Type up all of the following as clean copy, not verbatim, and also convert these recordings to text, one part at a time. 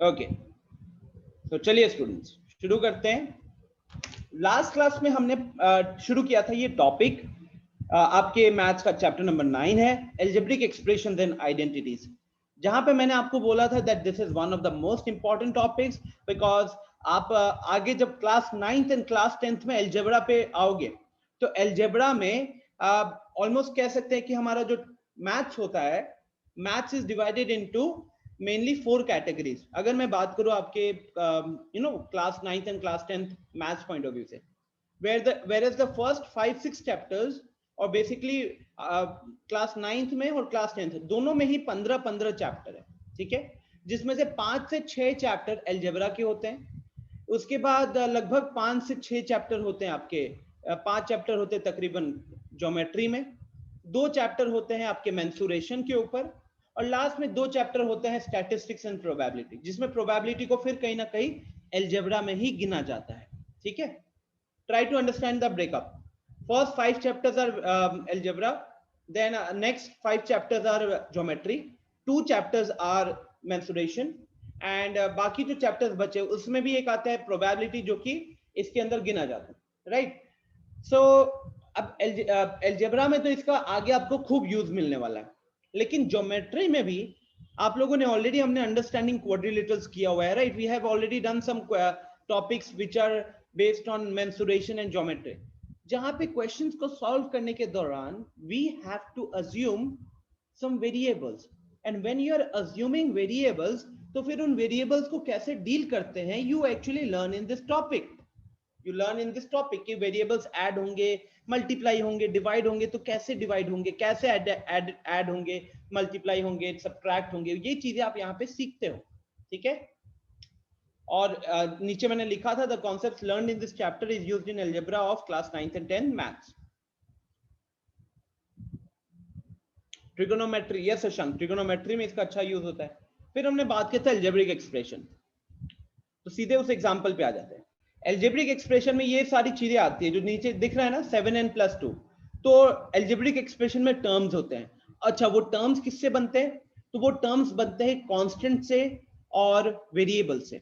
Okay, तो चलिए students शुरू करते हैं। लास्ट क्लास में हमने शुरू किया था ये टॉपिक, आपके मैथ्स का चैप्टर नंबर 9 है, एल्जेब्रिक एक्सप्रेशंस एंड आइडेंटिटीज, जहां पे मैंने आपको बोला था that this is one of the most important topics, because आप आगे जब class 9th and class 10th में एल्जेब्रा पे आओगे तो एल्जेब्रा में ऑलमोस्ट कह सकते हैं कि हमारा जो मैथ्स होता है, maths is divided into mainly 4 categories. अगर मैं बात करूं आपके class 9th and class 10th maths point of view से, whereas the first 5-6 chapters और बेसिकली क्लास 9th में और क्लास 10th दोनों में ही 15-15 चैप्टर है, ठीक है, जिसमें से 5 से 6 चैप्टर एल्जेब्रा के होते हैं। उसके बाद लगभग 5 से 6 चैप्टर होते हैं आपके 5 चैप्टर होते हैं तकरीबन ज्योमेट्री में, 2 चैप्टर होते हैं आपके मेंसुरेशन के ऊपर, और लास्ट में 2 चैप्टर होते हैं स्टैटिस्टिक्स एंड प्रोबेबिलिटी, जिसमें प्रोबेबिलिटी को फिर कहीं ना कहीं एल्जेब्रा में ही गिना जाता है, ठीक है। Try to understand the breakup. First 5 chapters are algebra, then next 5 chapters are geometry, 2 chapters are mensuration, and बाकी जो chapters बचे उसमें भी एक आता है probability जो कि इसके अंदर गिना जाता है, right? So अब algebra में तो इसका आगे आपको खूब यूज मिलने वाला है, लेकिन ज्योमेट्री में भी आप लोगों ने ऑलरेडी हमने अंडरस्टैंडिंग क्वाड्रिलेटरल्स किया हुआ है, right? We have already done some topics which are based on mensuration and geometry, जहां पे क्वेश्चंस को सॉल्व करने के दौरान we have to assume some variables, and when you are assuming variables तो फिर उन वेरिएबल्स को कैसे डील करते हैं, you actually learn in this topic. You learn in this topic कि वेरिएबल्स ऐड होंगे, मल्टीप्लाई होंगे, डिवाइड होंगे, तो कैसे डिवाइड होंगे, कैसे ऐड होंगे, मल्टीप्लाई होंगे, सब्ट्रैक्ट होंगे, ये चीजें आप यहाँ पे सीखते हो, ठीक है। और नीचे मैंने लिखा था the concepts learned in this chapter is used in algebra of class 9th and 10th maths. Trigonometry, yes Shashank, trigonometry में इसका अच्छा यूज होता है। फिर हमने बात की था अलजेब्रिक एक्सप्रेशन, तो सीधे उस एग्जांपल पे आ जाते हैं। अलजेब्रिक एक्सप्रेशन में ये सारी चीजें आती है जो नीचे दिख रहा है ना, 7n+2, तो अलजेब्रिक एक्सप्रेशन में टर्म्स होते हैं। अच्छा, वो टर्म्स किससे बनते हैं? तो वो टर्म्स बनते हैं कांस्टेंट से और वेरिएबल से,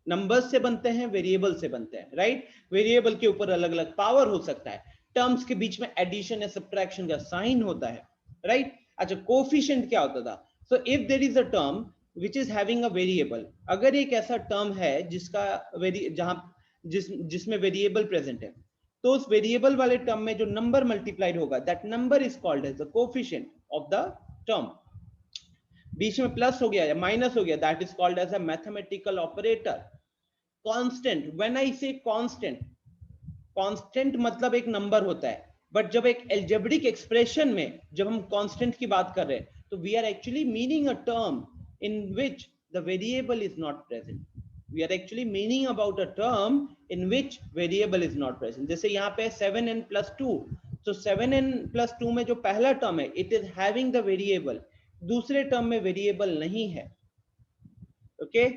नंबर्स से बनते हैं, वेरिएबल से बनते हैं, राइट? वेरिएबल के ऊपर अलग अलग पावर हो सकता है, टर्म्स के बीच में एडिशन या सब्ट्रैक्शन का साइन होता है, राइट? अच्छा, कोफिशिएंट क्या होता था? So if there is a term which is having a variable, अगर एक ऐसा टर्म है जिसका जिसमें वेरिएबल प्रेजेंट है, तो उस वेरिएबल वाले टर्म में जो नंबर मल्टीप्लाइड होगा, that number is called as the coefficient of the term. बीच में प्लस हो गया या माइनस हो गया, that is called as a mathematical operator. Constant, when I say constant, constant मतलब एक नंबर होता है, बट जब एक अलजेब्रिक एक्सप्रेशन में जब हम कांस्टेंट की बात कर रहे हैं, तो we are actually meaning a term in which the variable is not present. We are actually meaning about a term in which variable is not present. जैसे यहाँ पे 7n+2, so 7n+2 में जो पहला टर्म है, it is having the variable, दूसरे term में variable नहीं है, ओके?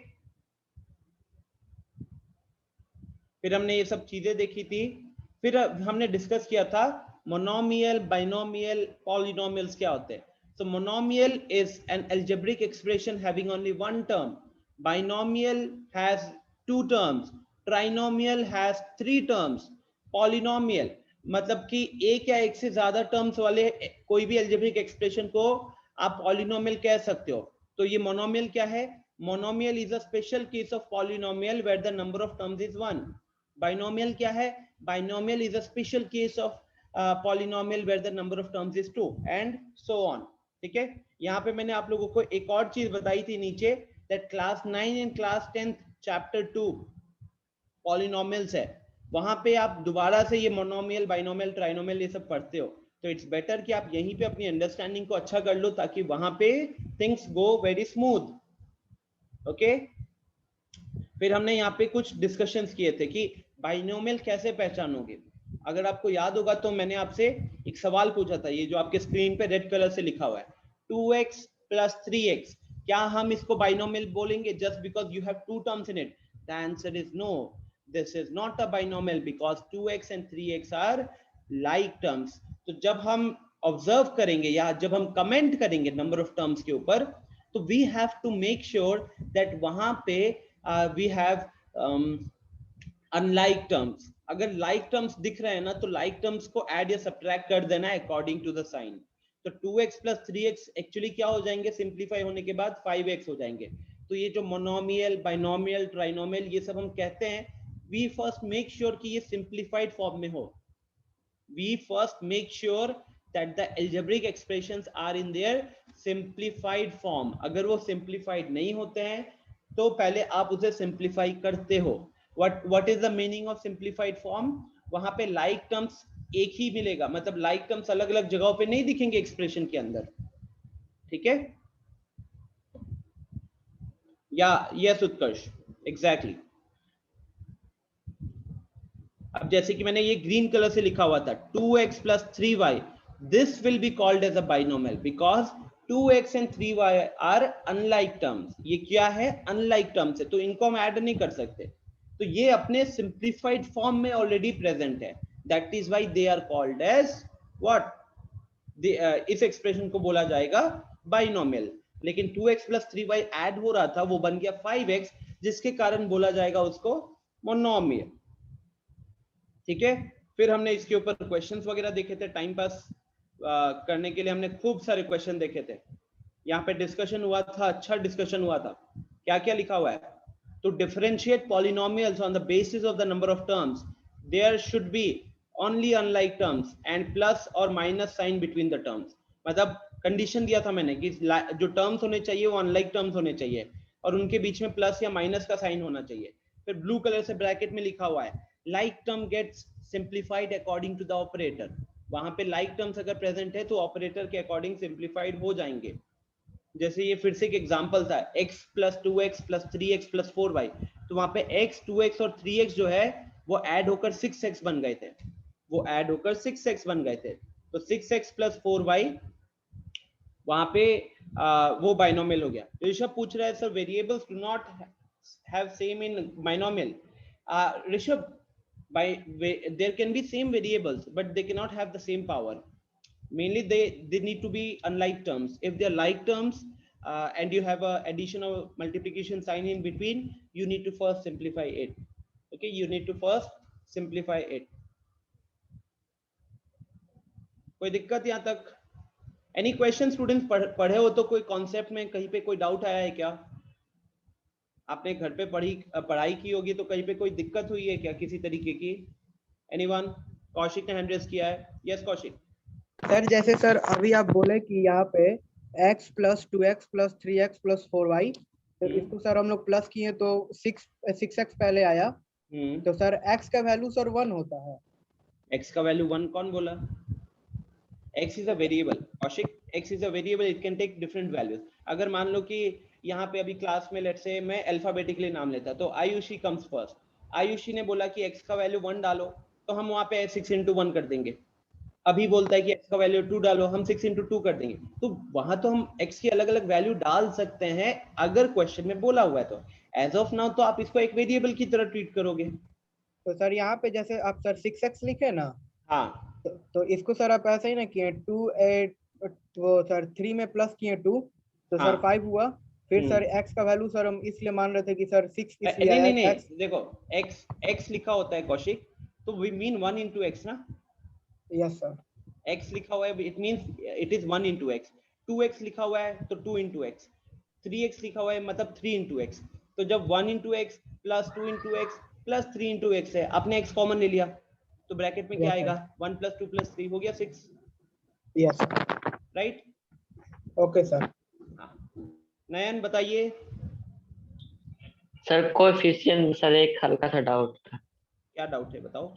फिर हमने ये सब चीजें देखी थी। फिर हमने डिस्कस किया था मोनोमियल, बाइनोमियल, पॉलिनोमियल्स क्या होते हैं। So monomial is an algebraic expression having only one term. Binomial has 2 terms. Trinomial has 3 terms. Polynomial मतलब कि एक या एक से ज्यादा टर्म्स वाले कोई भी algebraic expression को आप polynomial कह सकते हो। तो ये monomial क्या है? Monomial is a special case of polynomial where the number of terms is 1. Binomial क्या है? Binomial is a special case of polynomial where the number of terms is 2 and so on. ठीक है, यहाँ पे मैंने आप लोगों को एक और चीज बताई थी नीचे, that class 9 and class 10 chapter 2 polynomials है, वहां पे आप दोबारा से ये मोनोमियल, बाइनोमियल, ट्राइनोमियल ये सब पढ़ते हो, तो इट्स बेटर कि आप यहीं पे अपनी अंडरस्टैंडिंग को अच्छा कर लो ताकि वहां पे things go very smooth, okay? फिर हमने यहाँ पे कुछ डिस्कशंस किए थे कि बाइनोमियल कैसे पहचानोगे। अगर आपको याद होगा तो मैंने आपसे एक सवाल पूछा था, ये जो आपके स्क्रीन पे रेड कलर से लिखा हुआ है, 2x + 3x, क्या हम इसको बाइनोमियल बोलेंगे just because you have 2 terms in it? The answer is no, this is not a binomial because 2x and 3x are like terms. तो जब हम ऑब्जर्व करेंगे या जब हम कमेंट करेंगे नंबर ऑफ टर्म्स के ऊपर, तो we have to make sure that वहां पे वी हैव अनलाइक टर्म्स। अगर लाइक टर्म्स दिख रहे हैं ना, तो लाइक टर्म्स को ऐड या सब्ट्रैक्ट कर देना है अकॉर्डिंग टू द साइन। तो 2x प्लस 3x एक्चुअली क्या हो जाएंगे, सिंप्लीफाई होने के बाद 5x हो जाएंगे। तो ये जो मोनोमियल, बाइनोमियल, ट्राइनोमियल ये सब हम कहते हैं, वी फर्स्ट मेक श्योर कि ये सिंप्लीफाइड फॉर्म में हो। We first make sure that the algebraic expressions are in their simplified form. अगर वो सिंप्लीफाइड नहीं होते हैं तो पहले आप उसे सिंप्लीफाई करते हो। what is the meaning of simplified form? वहां पे like terms एक ही मिलेगा, मतलब like terms अलग अलग जगहों पे नहीं दिखेंगे एक्सप्रेशन के अंदर, ठीक है? या यस उत्कर्ष, एग्जैक्टली। अब जैसे कि मैंने ये ग्रीन कलर से लिखा हुआ था 2x plus 3y, this will be called as a binomial because 2x and 3y are unlike terms। ये क्या है, unlike terms है, तो इनको हम ऐड नहीं कर सकते। तो ये अपने सिंप्लीफाइड फॉर्म में ऑलरेडी प्रेजेंट है, that is why they are called as what, इस एक्सप्रेशन को बोला जाएगा बाइनोमियल। लेकिन 2x plus 3y ऐड हो रहा था, वो बन गया 5x, जिसके कारण बोला जाएगा उसको मोनोमियल, ठीक है? फिर हमने इसके ऊपर क्वेश्चंस वगैरह देखे थे, टाइम पास करने के लिए हमने खूब सारे क्वेश्चन देखे थे। यहाँ पे डिस्कशन हुआ था, अच्छा डिस्कशन हुआ था। क्या क्या लिखा हुआ है? To differentiate polynomials on the basis of the number of terms, there should be only unlike terms and plus or minus sign between the terms। मतलब कंडीशन दिया था मैंने कि जो टर्म्स होने चाहिए वो अनलाइक टर्म्स होने चाहिए और उनके बीच में प्लस या माइनस का साइन होना चाहिए। फिर ब्लू कलर से ब्रैकेट में लिखा हुआ है like term gets simplified according to the operator. वहां पे लाइक टर्म्स अगर प्रेजेंट है तो ऑपरेटर के अकॉर्डिंग सिंप्लीफाइड हो जाएंगे। जैसे ये फिर से एक एग्जांपल था x plus 2x plus 3x plus 4y, तो वहां पे x 2x और 3x जो है वो ऐड होकर 6x बन गए थे, वो ऐड होकर 6x बन गए थे। तो 6x प्लस 4y वहां पे वो बाइनोमियल हो गया। ऋषभ पूछ रहा है sir variables do not have same in binomial. Rishabh, there can be same variables but they cannot have the same power. Mainly they need to be unlike terms. If they are like terms and you have a addition or multiplication sign in between, you need to first simplify it. Okay, you need to first simplify it. कोई दिक्कत यहाँ तक? Any question students? पढ़े हो तो कोई concept में कहीं पे कोई डाउट आया है क्या? आपने घर पे पढ़ाई की होगी तो कहीं पे कोई दिक्कत हुई है क्या किसी तरीके की? एनीवन? कौशिक ने हैंड रेज किया है। यस कौशिक। सर जैसे सर अभी आप बोले कि यहाँ पे x plus 2x plus 3x plus 4y, तो इसको सर हम लोग प्लस किए तो 6x पहले आया, तो सर x का वैल्यू सर 1 होता है। x का वैल्यू 1 कौन बोला? x is a variable Kaushik, x is a variable, it can take different values। अगर मान लो कि यहाँ पे अभी क्लास में लेट्स से मैं अल्फाबेटिकली नाम लेता, तो आयुषी कम्स फर्स्ट। आयुषी ने बोला कि x का वैल्यू 1 डालो, तो हम वहां पे 6 into 1 कर देंगे। अभी बोलता है कि x का वैल्यू 2 डालो, हम 6 into 2 कर देंगे। तो वहां तो हम x की अलग अलग वैल्यू डाल सकते हैं अगर क्वेश्चन में बोला हुआ है तो। एज ऑफ नाउ तो आप इसको एक वेरिएबल की तरह ट्रीट करोगे। तो सर यहाँ पे जैसे आप सर 6x लिखे ना, हाँ, तो इसको सर आप ऐसे ही ना किए 2 8 वो सर 3 में प्लस किए 2, तो हाँ, सर 5 हुआ। फिर सर x का वैल्यू सर हम इसलिए मान रहे थे कि सर 6 इसलिए नहीं नहीं नहीं, x, देखो x लिखा होता है कौशिक, तो वी मीन 1 into x ना। Yes sir. x लिखा हुआ है, it means it is 1 into x। 2x लिखा हुआ है तो 2 into x। 3x लिखा हुआ है मतलब 3 into x। तो जब 1 into x plus 2 into x plus 3 into x है, आपने x कॉमन ले लिया, तो ब्रैकेट में क्या आएगा? 1 प्लस 2 प्लस 3 हो गया 6। Yes right? Okay sir. Nayan बताइए। सर कोएफिशिएंट सर एक हल्का सा डाउट था। क्या डाउट है बताओ।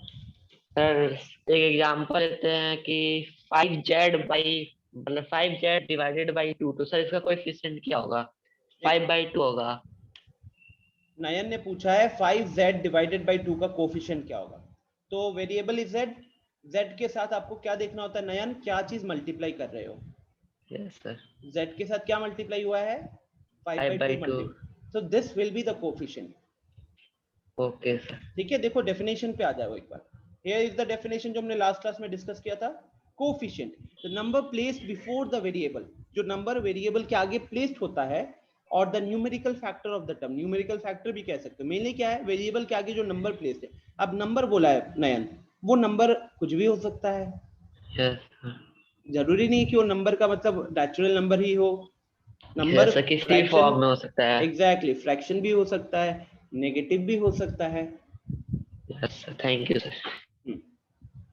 सर एक एग्जांपल लेते हैं कि 5z बाई मतलब 5z डिवाइडेड बाई 2, तो सर इसका कोएफिशिएंट क्या होगा? 5/2 होगा। नयन ने पूछा है 5z डिवाइडेड बाई 2 का कोफिशिएंट क्या होगा। तो वेरिएबल इज z, z के साथ आपको क्या देखना होता है नयन, क्या चीज मल्टीप्लाई कर रहे हो? Yes sir. z के साथ क्या मल्टीप्लाई हुआ है? 5/2 multiply, so this will be the coefficient। Okay sir. ठीक है, देखो डेफिनेशन पे आ जाओ एक बार। here is the definition जो हमने लास्ट क्लास में डिस्कस किया था। Coefficient, the number placed before the variable, जो नंबर वेरिएबल के आगे प्लेस्ड होता है, और the numerical factor of the term, numerical factor भी कह सकते हो। मेनली क्या है, वेरिएबल के आगे जो नंबर प्लेस्ड है। अब नंबर बोला है नयन, वो नंबर कुछ भी हो सकता है। जरूरी नहीं कि वो नंबर का मतलब नेचुरल नंबर ही हो। नंबर किसी फॉर्म में हो सकता है। एग्जैक्टली, फ्रैक्शन भी हो सकता है, नेगेटिव भी हो सकता है। Thank you sir.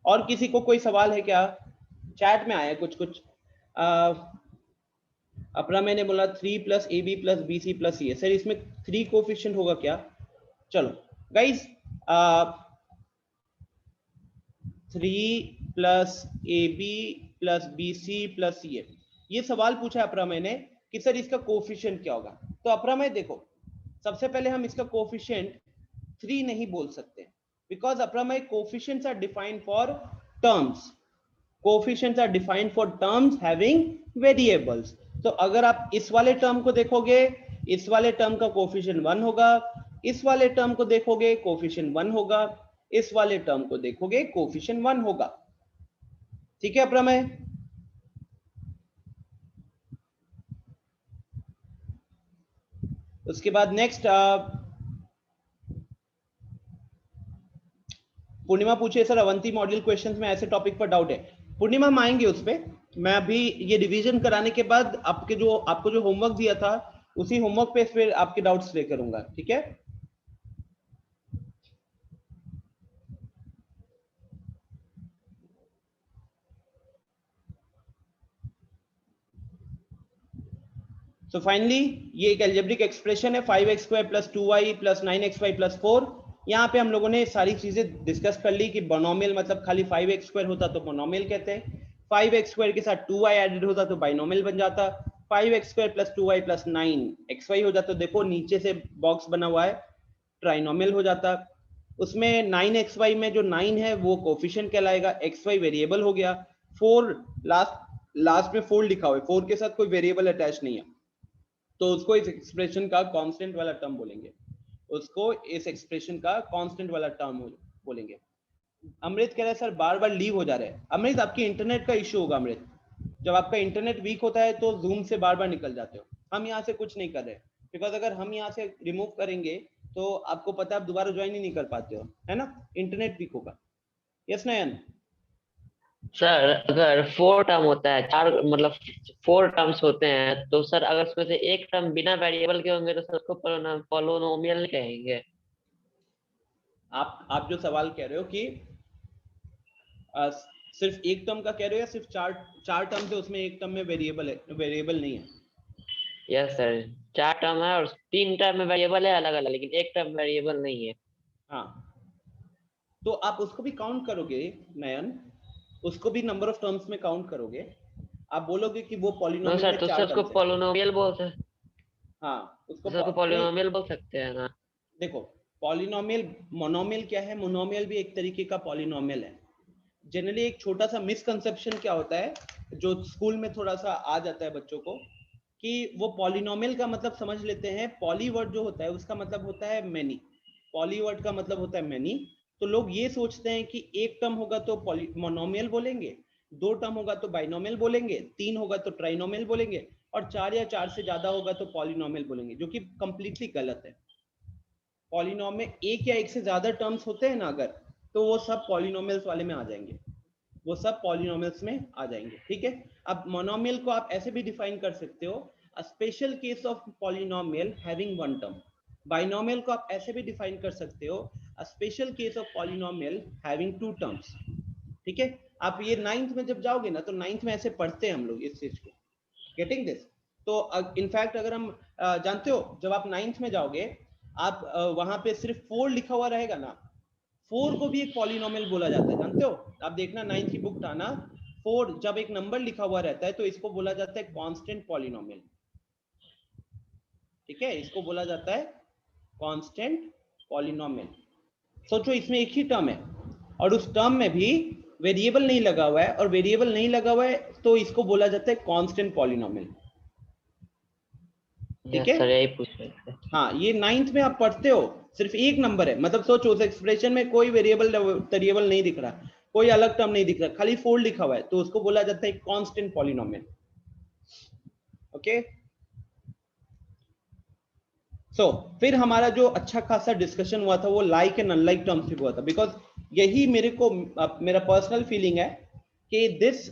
और किसी को कोई सवाल है क्या? चैट में आया कुछ अपना मैंने बोला 3 + AB + BC + CA। सर इसमें 3 कोफिशिएंट होगा क्या? चलो गाइस, 3 + AB + BC + CA, ये सवाल पूछा अपरा मैंने कि सर इसका कोफिशिएंट क्या होगा। तो अपरा मैं देखो, सबसे पहले हम इसका कोफिशिएंट 3 नहीं बोल सकते, बिकॉज अपरा मैं coefficients are defined for terms, coefficients are defined for terms having variables. तो अगर आप इस वाले टर्म को देखोगे, इस वाले टर्म का कोफिशिएंट 1 होगा, इस वाले टर्म को देखोगे कोफिशिएंट 1 होगा, इस वाले टर्म को देखोगे कोफिशिएंट 1 होगा। ठीक है अपरा मैं? उसके बाद नेक्स्ट पूर्णिमा पूछे सर अवंती मॉड्यूल क्वेश्चंस में ऐसे टॉपिक पर डाउट है। पूर्णिमा हम आएंगे उस पे, मैं अभी ये रिवीजन कराने के बाद आपको जो होमवर्क दिया था उसी होमवर्क पे फिर आपके डाउट्स क्लियर करूंगा। ठीक है? सो फाइनली ये एक अलजेब्रिक एक्सप्रेशन है 5x² + 2y + 9xy + 4। यहाँ पे हम लोगों ने सारी चीजें डिस्कस कर ली कि बाइनोमियल मतलब खाली 5x² होता तो मोनोमियल कहते हैं, 5x² के साथ 2y एडेड होता तो बाइनोमियल बन जाता, 5x² + 2y + 9xy हो जाता। देखो नीचे से बॉक्स बना हुआ है, ट्राइनोमियल हो जाता। उसमें 9xy में जो 9 है वो कोफिशिएंट कहलाएगा, xy वेरिएबल हो गया, 4 लास्ट में 4 लिखा हुआ है, 4 के साथ कोई वेरिएबल अटैच नहीं है, तो उसको इस एक्सप्रेशन का कांस्टेंट वाला टर्म बोलेंगे, उसको इस एक्सप्रेशन का कांस्टेंट वाला टर्म बोलेंगे। अमृत कह रहा है सर बार बार लीव हो जा रहा है। अमृत आपकी इंटरनेट का इश्यू होगा। अमृत, जब आपका इंटरनेट वीक होता है तो जूम से बार बार निकल जाते हो। हम यहाँ से कुछ नहीं कर रहे, बिकॉज अगर हम यहाँ से रिमूव करेंगे तो आपको पता है आप दोबारा ज्वाइन ही नहीं कर पाते हो, है ना? इंटरनेट वीक होगा। यस नयन? सर अगर 4 टर्म होता है, 4 मतलब 4 टर्म्स होते हैं, तो सर अगर उसमें से एक टर्म बिना वेरिएबल के होंगे तो सर उसको पॉलिनोमियल कहेंगे। आप जो सवाल कह रहे हो कि सिर्फ एक टर्म का कह रहे हो या सिर्फ चार टर्म थे उसमें एक टर्म में वेरिएबल नहीं है? यस सर, 4 टर्म है और 3 टर्म में वेरिएबल है अलग अलग, लेकिन एक टर्म वेरिएबल नहीं है। हाँ, तो आप उसको भी काउंट करोगे नयन, उसको भी नंबर ऑफ टर्म्स में काउंट करोगे, आप बोलोगे कि वो पॉलिनोमियल में 4 टर्म्स है। उसको पॉलिनोमियल बोलते हैं। हाँ, उसको पॉलिनोमियल बोल सकते हैं ना। देखो पॉलिनोमियल, मोनोमियल क्या है? मोनोमियल भी एक तरीके का पॉलिनोमियल है। जनरली एक छोटा सा मिसकंसेप्शन क्या होता है जो स्कूल में थोड़ा सा आ जाता है बच्चों को, कि वो पॉलिनोमियल का मतलब समझ लेते हैं, पॉली वर्ड जो होता है उसका मतलब होता है मेनी, पॉली वर्ड का मतलब होता है मेनी। तो लोग ये सोचते हैं कि एक टर्म होगा तो मोनोमियल बोलेंगे, 2 टर्म होगा तो बाइनोमियल बोलेंगे, 3 होगा तो ट्राइनोमियल बोलेंगे, और 4 या 4 से ज्यादा होगा तो पॉलिनोमियल बोलेंगे, जो कि कंप्लीटली गलत है। पॉलिनोमियल एक या एक से ज्यादा टर्म्स होते हैं ना अगर, तो वो सब पॉलिनोमियल्स वाले में आ जाएंगे, वो सब पॉलिनोमियल्स में आ जाएंगे। ठीक है? अब मोनोमियल को आप ऐसे भी डिफाइन कर सकते हो, a special case of polynomial having one term. Binomial को आप ऐसे भी डिफाइन कर सकते हो, a special case of polynomial having 2 terms. ठीक है? आप ये 9th में जब जाओगे ना तो 9th में ऐसे पढ़ते हैं हम लोग इस चीज को, गेटिंग दिस? तो इनफैक्ट अगर हम जानते हो जब आप 9th में जाओगे, आप वहां पे सिर्फ 4 लिखा हुआ रहेगा ना, 4 को भी एक पॉलिनोमियल बोला जाता है, जानते हो? आप देखना 9th की बुक उठाना, 4 जब एक नंबर लिखा हुआ रहता है तो इसको बोला जाता है कांस्टेंट पॉलिनोमियल। ठीक है? इसको बोला जाता है कांस्टेंट पॉलिनोमियल। सोचो इसमें एक ही टर्म है और उस टर्म में भी वेरिएबल नहीं लगा हुआ है, और वेरिएबल नहीं लगा हुआ है तो इसको बोला जाता है कांस्टेंट पॉलिनोमियल। ठीक है? यही पूछ रहे थे। हाँ, ये 9th में आप पढ़ते हो, सिर्फ एक नंबर है, मतलब सोचो उस एक्सप्रेशन में कोई वेरिएबल नहीं दिख रहा, कोई अलग टर्म नहीं दिख रहा, खाली 4 लिखा हुआ है, तो उसको बोला जाता है कांस्टेंट पॉलिनोमियल। ओके फिर हमारा जो अच्छा खासा डिस्कशन हुआ था वो लाइक एंड अनलाइक टर्म्स पे हुआ था, बिकॉज यही मेरे को मेरा पर्सनल फीलिंग है कि this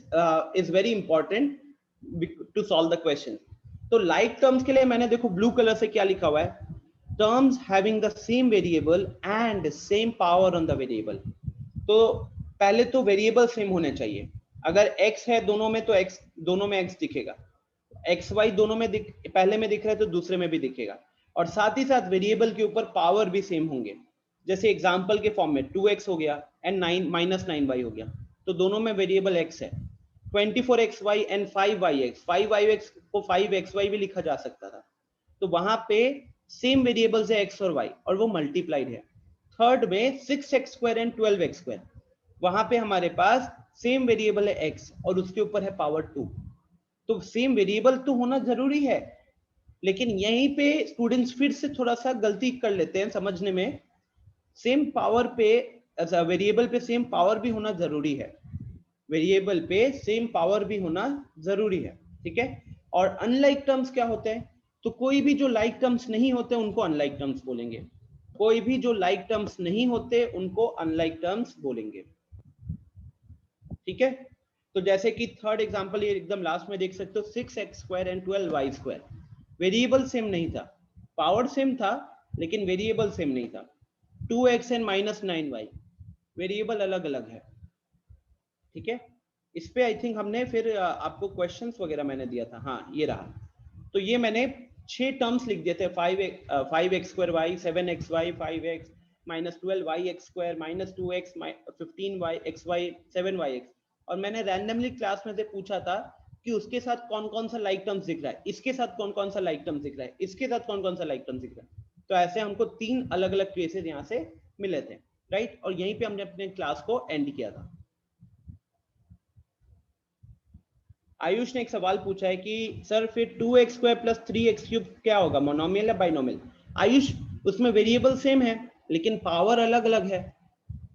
is very important to solve the question. तो लाइक टर्म्स के लिए मैंने देखो ब्लू कलर से क्या लिखा हुआ है, terms having the same variable and same power on the variable। तो पहले तो वेरिएबल सेम होने चाहिए। अगर x है दोनों में तो x दोनों में x दिखेगा, एक्स वाई दोनों में पहले में दिख रहा है तो दूसरे में भी दिखेगा, और साथ ही साथ वेरिएबल के ऊपर पावर भी सेम होंगे। जैसे एग्जांपल के फॉर्म में 2x हो गया एंड 9 हो गया, तो दोनों में वेरिएबल x है। 24xy एंड 5yx को 5xy भी लिखा जा सकता था, तो वहां पे सेम वेरिएबल्स है x और y और वो मल्टीप्लाइड है। थर्ड में 6x² एंड 12x², वहां पे हमारे पास सेम वेरिएबल है x और उसके ऊपर है पावर 2। तो सेम वेरिएबल तो होना जरूरी है, लेकिन यहीं पे स्टूडेंट्स फिर से थोड़ा सा गलती कर लेते हैं समझने में। सेम पावर पे वेरिएबल पे सेम पावर भी होना जरूरी है, वेरिएबल पे सेम पावर भी होना जरूरी है, ठीक है। और अनलाइक टर्म्स क्या होते हैं, तो कोई भी जो लाइक टर्म्स नहीं होते उनको अनलाइक टर्म्स बोलेंगे, कोई भी जो लाइक टर्म्स नहीं होते उनको अनलाइक टर्म्स बोलेंगे, ठीक है। तो जैसे कि थर्ड एग्जांपल ये एकदम लास्ट में देख सकते हो, 6x² and 12y², variable same नहीं था, पावर सेम था लेकिन वेरिएबल सेम नहीं था। 2x एंड -9y, वेरिएबल अलग अलग है, ठीक है। इस पे आई थिंक हमने फिर आपको क्वेश्चंस वगैरह मैंने दिया था, हाँ ये रहा। तो ये मैंने 6 टर्म्स लिख दिए थे, 5x²y, 7xy, 5x -12yx² -2x 15yxy 7yx। और मैंने रैंडमली क्लास में से पूछा था कि उसके साथ कौन कौन सा लाइक टर्म्स दिख रहा है, इसके साथ कौन कौन सा लाइक टर्म्स दिख रहा है, इसके साथ कौन कौन सा लाइक टर्म्स दिख रहा है। तो ऐसे हमको 3 अलग अलग केसेस यहाँ से मिले थे, राइट। और यहीं पे हमने अपने क्लास को एंड किया था। आयुष ने एक सवाल पूछा है कि सर फिर 2x² + 3x³ क्या होगा, मोनोमियल या बाइनोमियल। आयुष उसमें वेरिएबल सेम है लेकिन पावर अलग अलग है,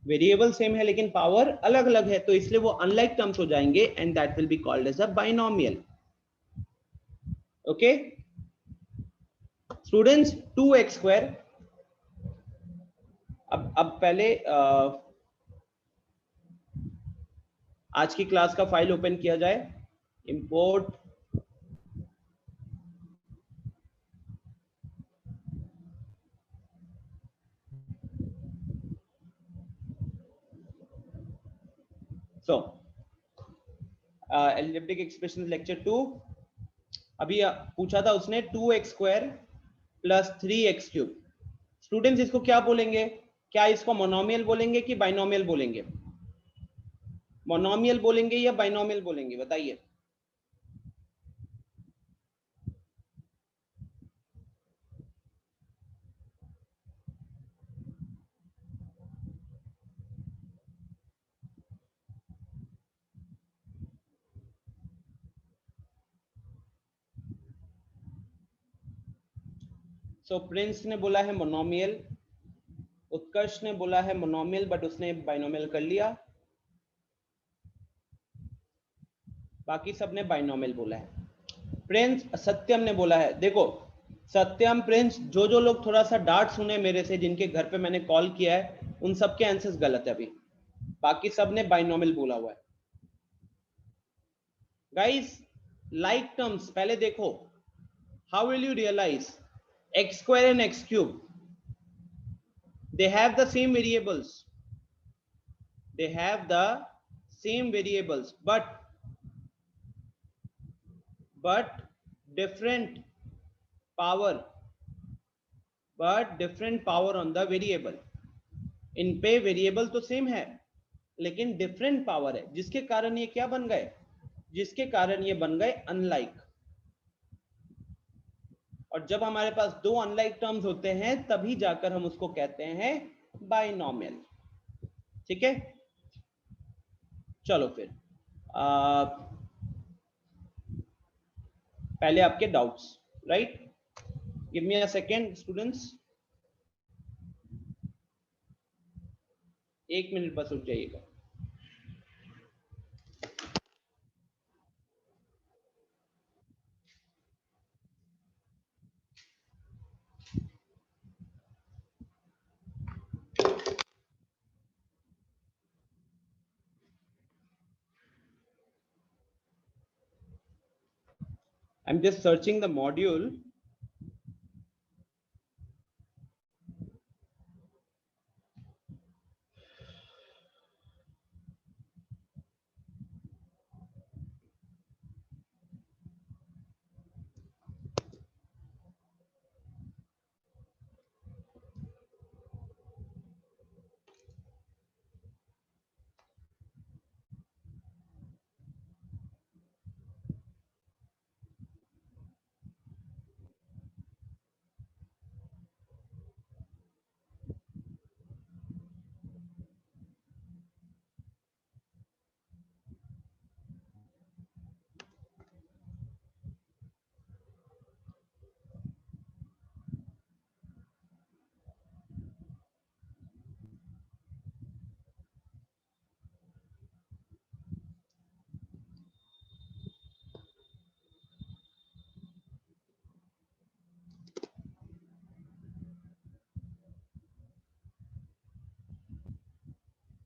वेरिएबल सेम है लेकिन पावर अलग अलग है, तो इसलिए वो अनलाइक टर्म्स हो जाएंगे and that will be called as a binomial. Okay students, 2x², अब पहले आज की क्लास का फाइल ओपन किया जाए, इंपोर्ट एल्जेब्रिक एक्सप्रेशन लेक्चर 2। अभी पूछा था उसने 2x² + 3x³। स्टूडेंट्स इसको क्या बोलेंगे, क्या इसको मोनोमियल बोलेंगे कि बाइनोमियल बोलेंगे, मोनोमियल बोलेंगे या बाइनोमियल बोलेंगे, बताइए। प्रिंस ने बोला है मोनोमियल, उत्कर्ष ने बोला है मोनोमियल बट उसने बाइनोमियल कर लिया, बाकी सब ने बाइनोमियल बोला है। प्रिंस, सत्यम ने बोला है, देखो सत्यम, प्रिंस, जो जो लोग थोड़ा सा डांट सुने मेरे से, जिनके घर पे मैंने कॉल किया है, उन सबके आंसर्स गलत है अभी, बाकी सब ने बाइनोमियल बोला हुआ है। गाइस लाइक टर्म्स पहले देखो, how will you realise x² and x³ they have the same variables, they have the same variables but different power, on the variable। इन पे वेरिएबल तो सेम है लेकिन डिफरेंट पावर है, जिसके कारण ये क्या बन गए, जिसके कारण ये बन गए अनलाइक। और जब हमारे पास 2 अनलाइक टर्म्स होते हैं तभी जाकर हम उसको कहते हैं बाइनोमियल, ठीक है। चलो फिर पहले आपके doubts, right. Give me a second students, 1 minute बस रुक जाइएगा। I'm just searching the module.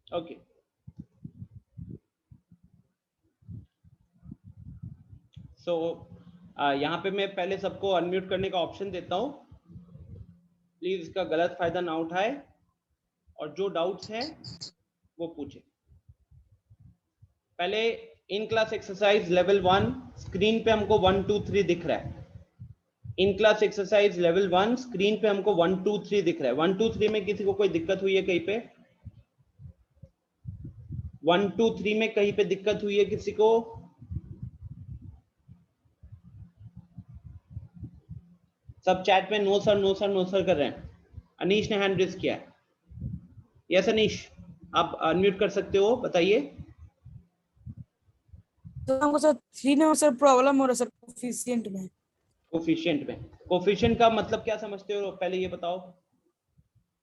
Okay so यहाँ पे मैं पहले सबको अनम्यूट करने का ऑप्शन देता हूँ, प्लीज इसका गलत फायदा ना उठाए और जो डाउट्स हैं वो पूछे। पहले in class exercise level 1 screen पे हमको 1 2 3 दिख रहा है। In class exercise level 1 screen पे हमको 1 2 3 दिख रहा है। 1 2 3 में किसी को कोई दिक्कत हुई है कहीं पे? 1 2 3 में कहीं पे दिक्कत हुई है किसी को? सब चैट में no sir no sir no sir कर रहे हैं। अनीश ने हैंड रेज किया है। यस अनीश, आप अनम्यूट कर सकते हो, बताइए। तो हमको सर 3 नंबर सर प्रॉब्लम हो रहा है सर कोफिशिएंट में। कोफिशिएंट का मतलब क्या समझते हो, पहले ये बताओ।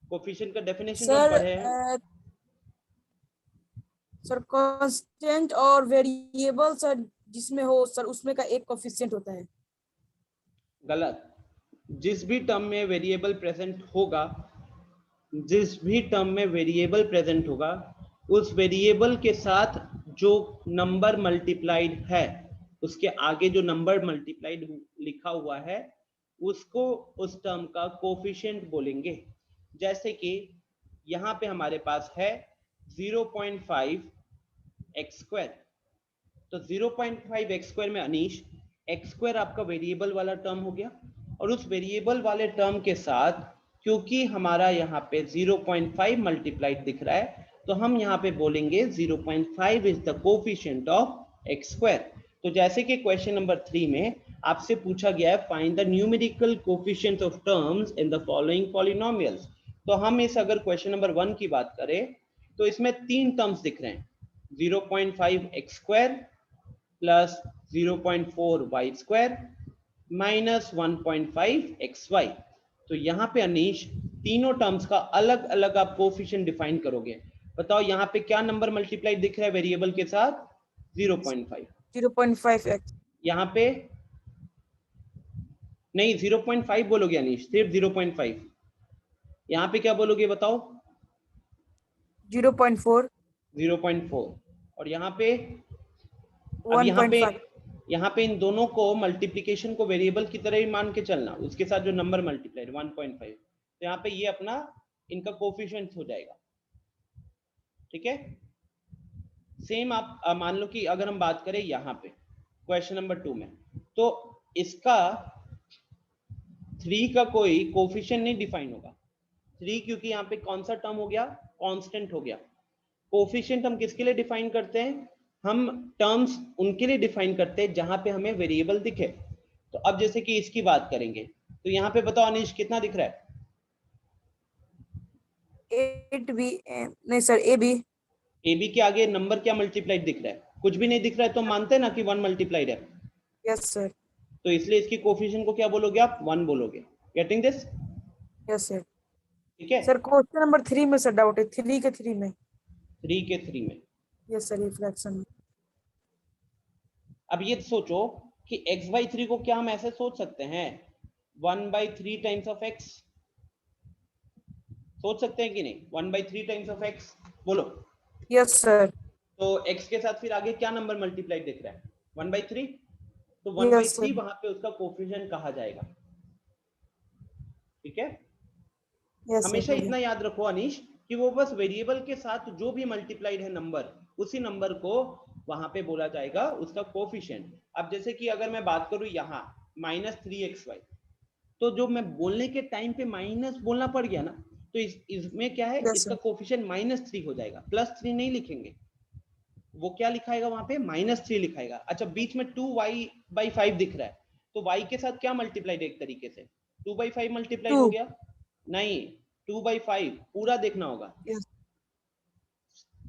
कोफिशिएंट का डेफिनेशन सर पढ़े हैं? सर कांस्टेंट और वेरिएबल सर जिसमें हो सर उसमें का एक कोफिशिएंट होता है। गलत। जिस भी टर्म में वेरिएबल प्रेजेंट होगा, जिस भी टर्म में वेरिएबल प्रेजेंट होगा, उस वेरिएबल के साथ जो नंबर मल्टीप्लाइड है, उसके आगे जो नंबर मल्टीप्लाइड लिखा हुआ है, उसको उस टर्म का कोफिशिएंट बोलेंगे। जैसे कि यहाँ पे हमारे पास है 0.5 एक्स स्क्वायर, तो 0.5 एक्स स्क्वायर में अनीश एक्स स्क्वायर आपका वेरिएबल वाला टर्म हो गया, और उस वेरिएबल वाले टर्म के साथ क्योंकि हमारा यहाँ पे 0.5 मल्टीप्लाइड दिख रहा है, तो हम यहाँ पे बोलेंगे 0.5 is the coefficient of x square. तो जैसे कि क्वेश्चन नंबर 3 में आपसे पूछा गया है find the numerical coefficient of terms in the following polynomials, तो हम इस अगर क्वेश्चन नंबर 1 की बात करें तो इसमें 3 टर्म्स दिख रहे हैं, 0.5 x square plus 0.4 y square minus 1.5 x y. तो यहाँ पे अनीश तीनों टर्म्स का अलग अलग आप कोफिशिएंट डिफाइन करोगे। बताओ यहाँ पे क्या नंबर मल्टीप्लाई दिख रहा है वेरिएबल के साथ? 0.5 एक्स। यहाँ पे नहीं 0.5 बोलोगे अनीश, सिर्फ 0.5। यहाँ पे क्या बोलोगे बताओ? 0.4 और यहाँ पे अब यहाँ पे इन दोनों को मल्टीप्लिकेशन को वेरिएबल की तरह ही मान के चलना, उसके साथ जो नंबर मल्टीप्लाइड 1.5, तो यहाँ पे ये अपना इनका कोफिशिएंट हो जाएगा। ठीक है, सेम आप मान लो कि अगर हम बात करें यहाँ पे क्वेश्चन नंबर 2 में, तो इसका 3 का कोई कोफिशिएंट नहीं डिफाइन होगा। 3 क्योंकि यहाँ पे कौन सा टर्म हो गया? कांस्टेंट हो गया। कोफिशिएंट हम किसके लिए डिफाइन करते हैं? हम टर्म्स उनके लिए डिफाइन करते हैं जहां पे हमें वेरिएबल दिखे। तो अब जैसे कि इसकी बात करेंगे, तो यहाँ पे बताओ अनीश कितना दिख रहा है? 8b नहीं सर ab के आगे नंबर क्या मल्टीप्लाइड दिख रहा है? कुछ भी नहीं दिख रहा है तो मानते हैं ना कि 1 मल्टीप्लाइड है। Yes sir. तो इसलिए इसकी कोफिशिएंट को क्या बोलोगे आप? 1 बोलोगे। Getting this? Yes sir. ठीक है सर क्वेश्चन नंबर 3 में सर डाउट है, 3 के 3 में। 3 के 3 में? यस सर, रिफ्लेक्शन में। अब ये सोचो कि x/3 को क्या हम ऐसे सोच सकते हैं 1/3 टाइम्स ऑफ x? सोच सकते हैं कि नहीं? 1/3 टाइम्स ऑफ x बोलो। Yes sir. तो x के साथ फिर आगे क्या नंबर मल्टीप्लाई दिख रहा है? 1/3। तो 1/3 वहां पे उसका कोफिशिएंट कहा जाएगा। ठीक है, हमेशा इतना याद रखो अनीश कि वो बस वेरिएबल के साथ जो भी मल्टीप्लाइड है नंबर, उसी नंबर को वहां पे बोला जाएगा उसका कोफिशिएंट। अब जैसे कि अगर मैं बात करूं यहाँ -3xy, तो जो मैं बोलने के टाइम पे माइनस बोलना पड़ गया ना, तो इसमें क्या है, इसका कोफिशिएंट -3 हो जाएगा, +3 नहीं लिखेंगे, वो क्या लिखाएगा वहां पे, -3 लिखाएगा। अच्छा, बीच में 2y/5 दिख रहा है, तो y के साथ क्या मल्टीप्लाइड, एक तरीके से 2/5 मल्टीप्लाइड हो गया, नहीं 2/5 पूरा देखना होगा।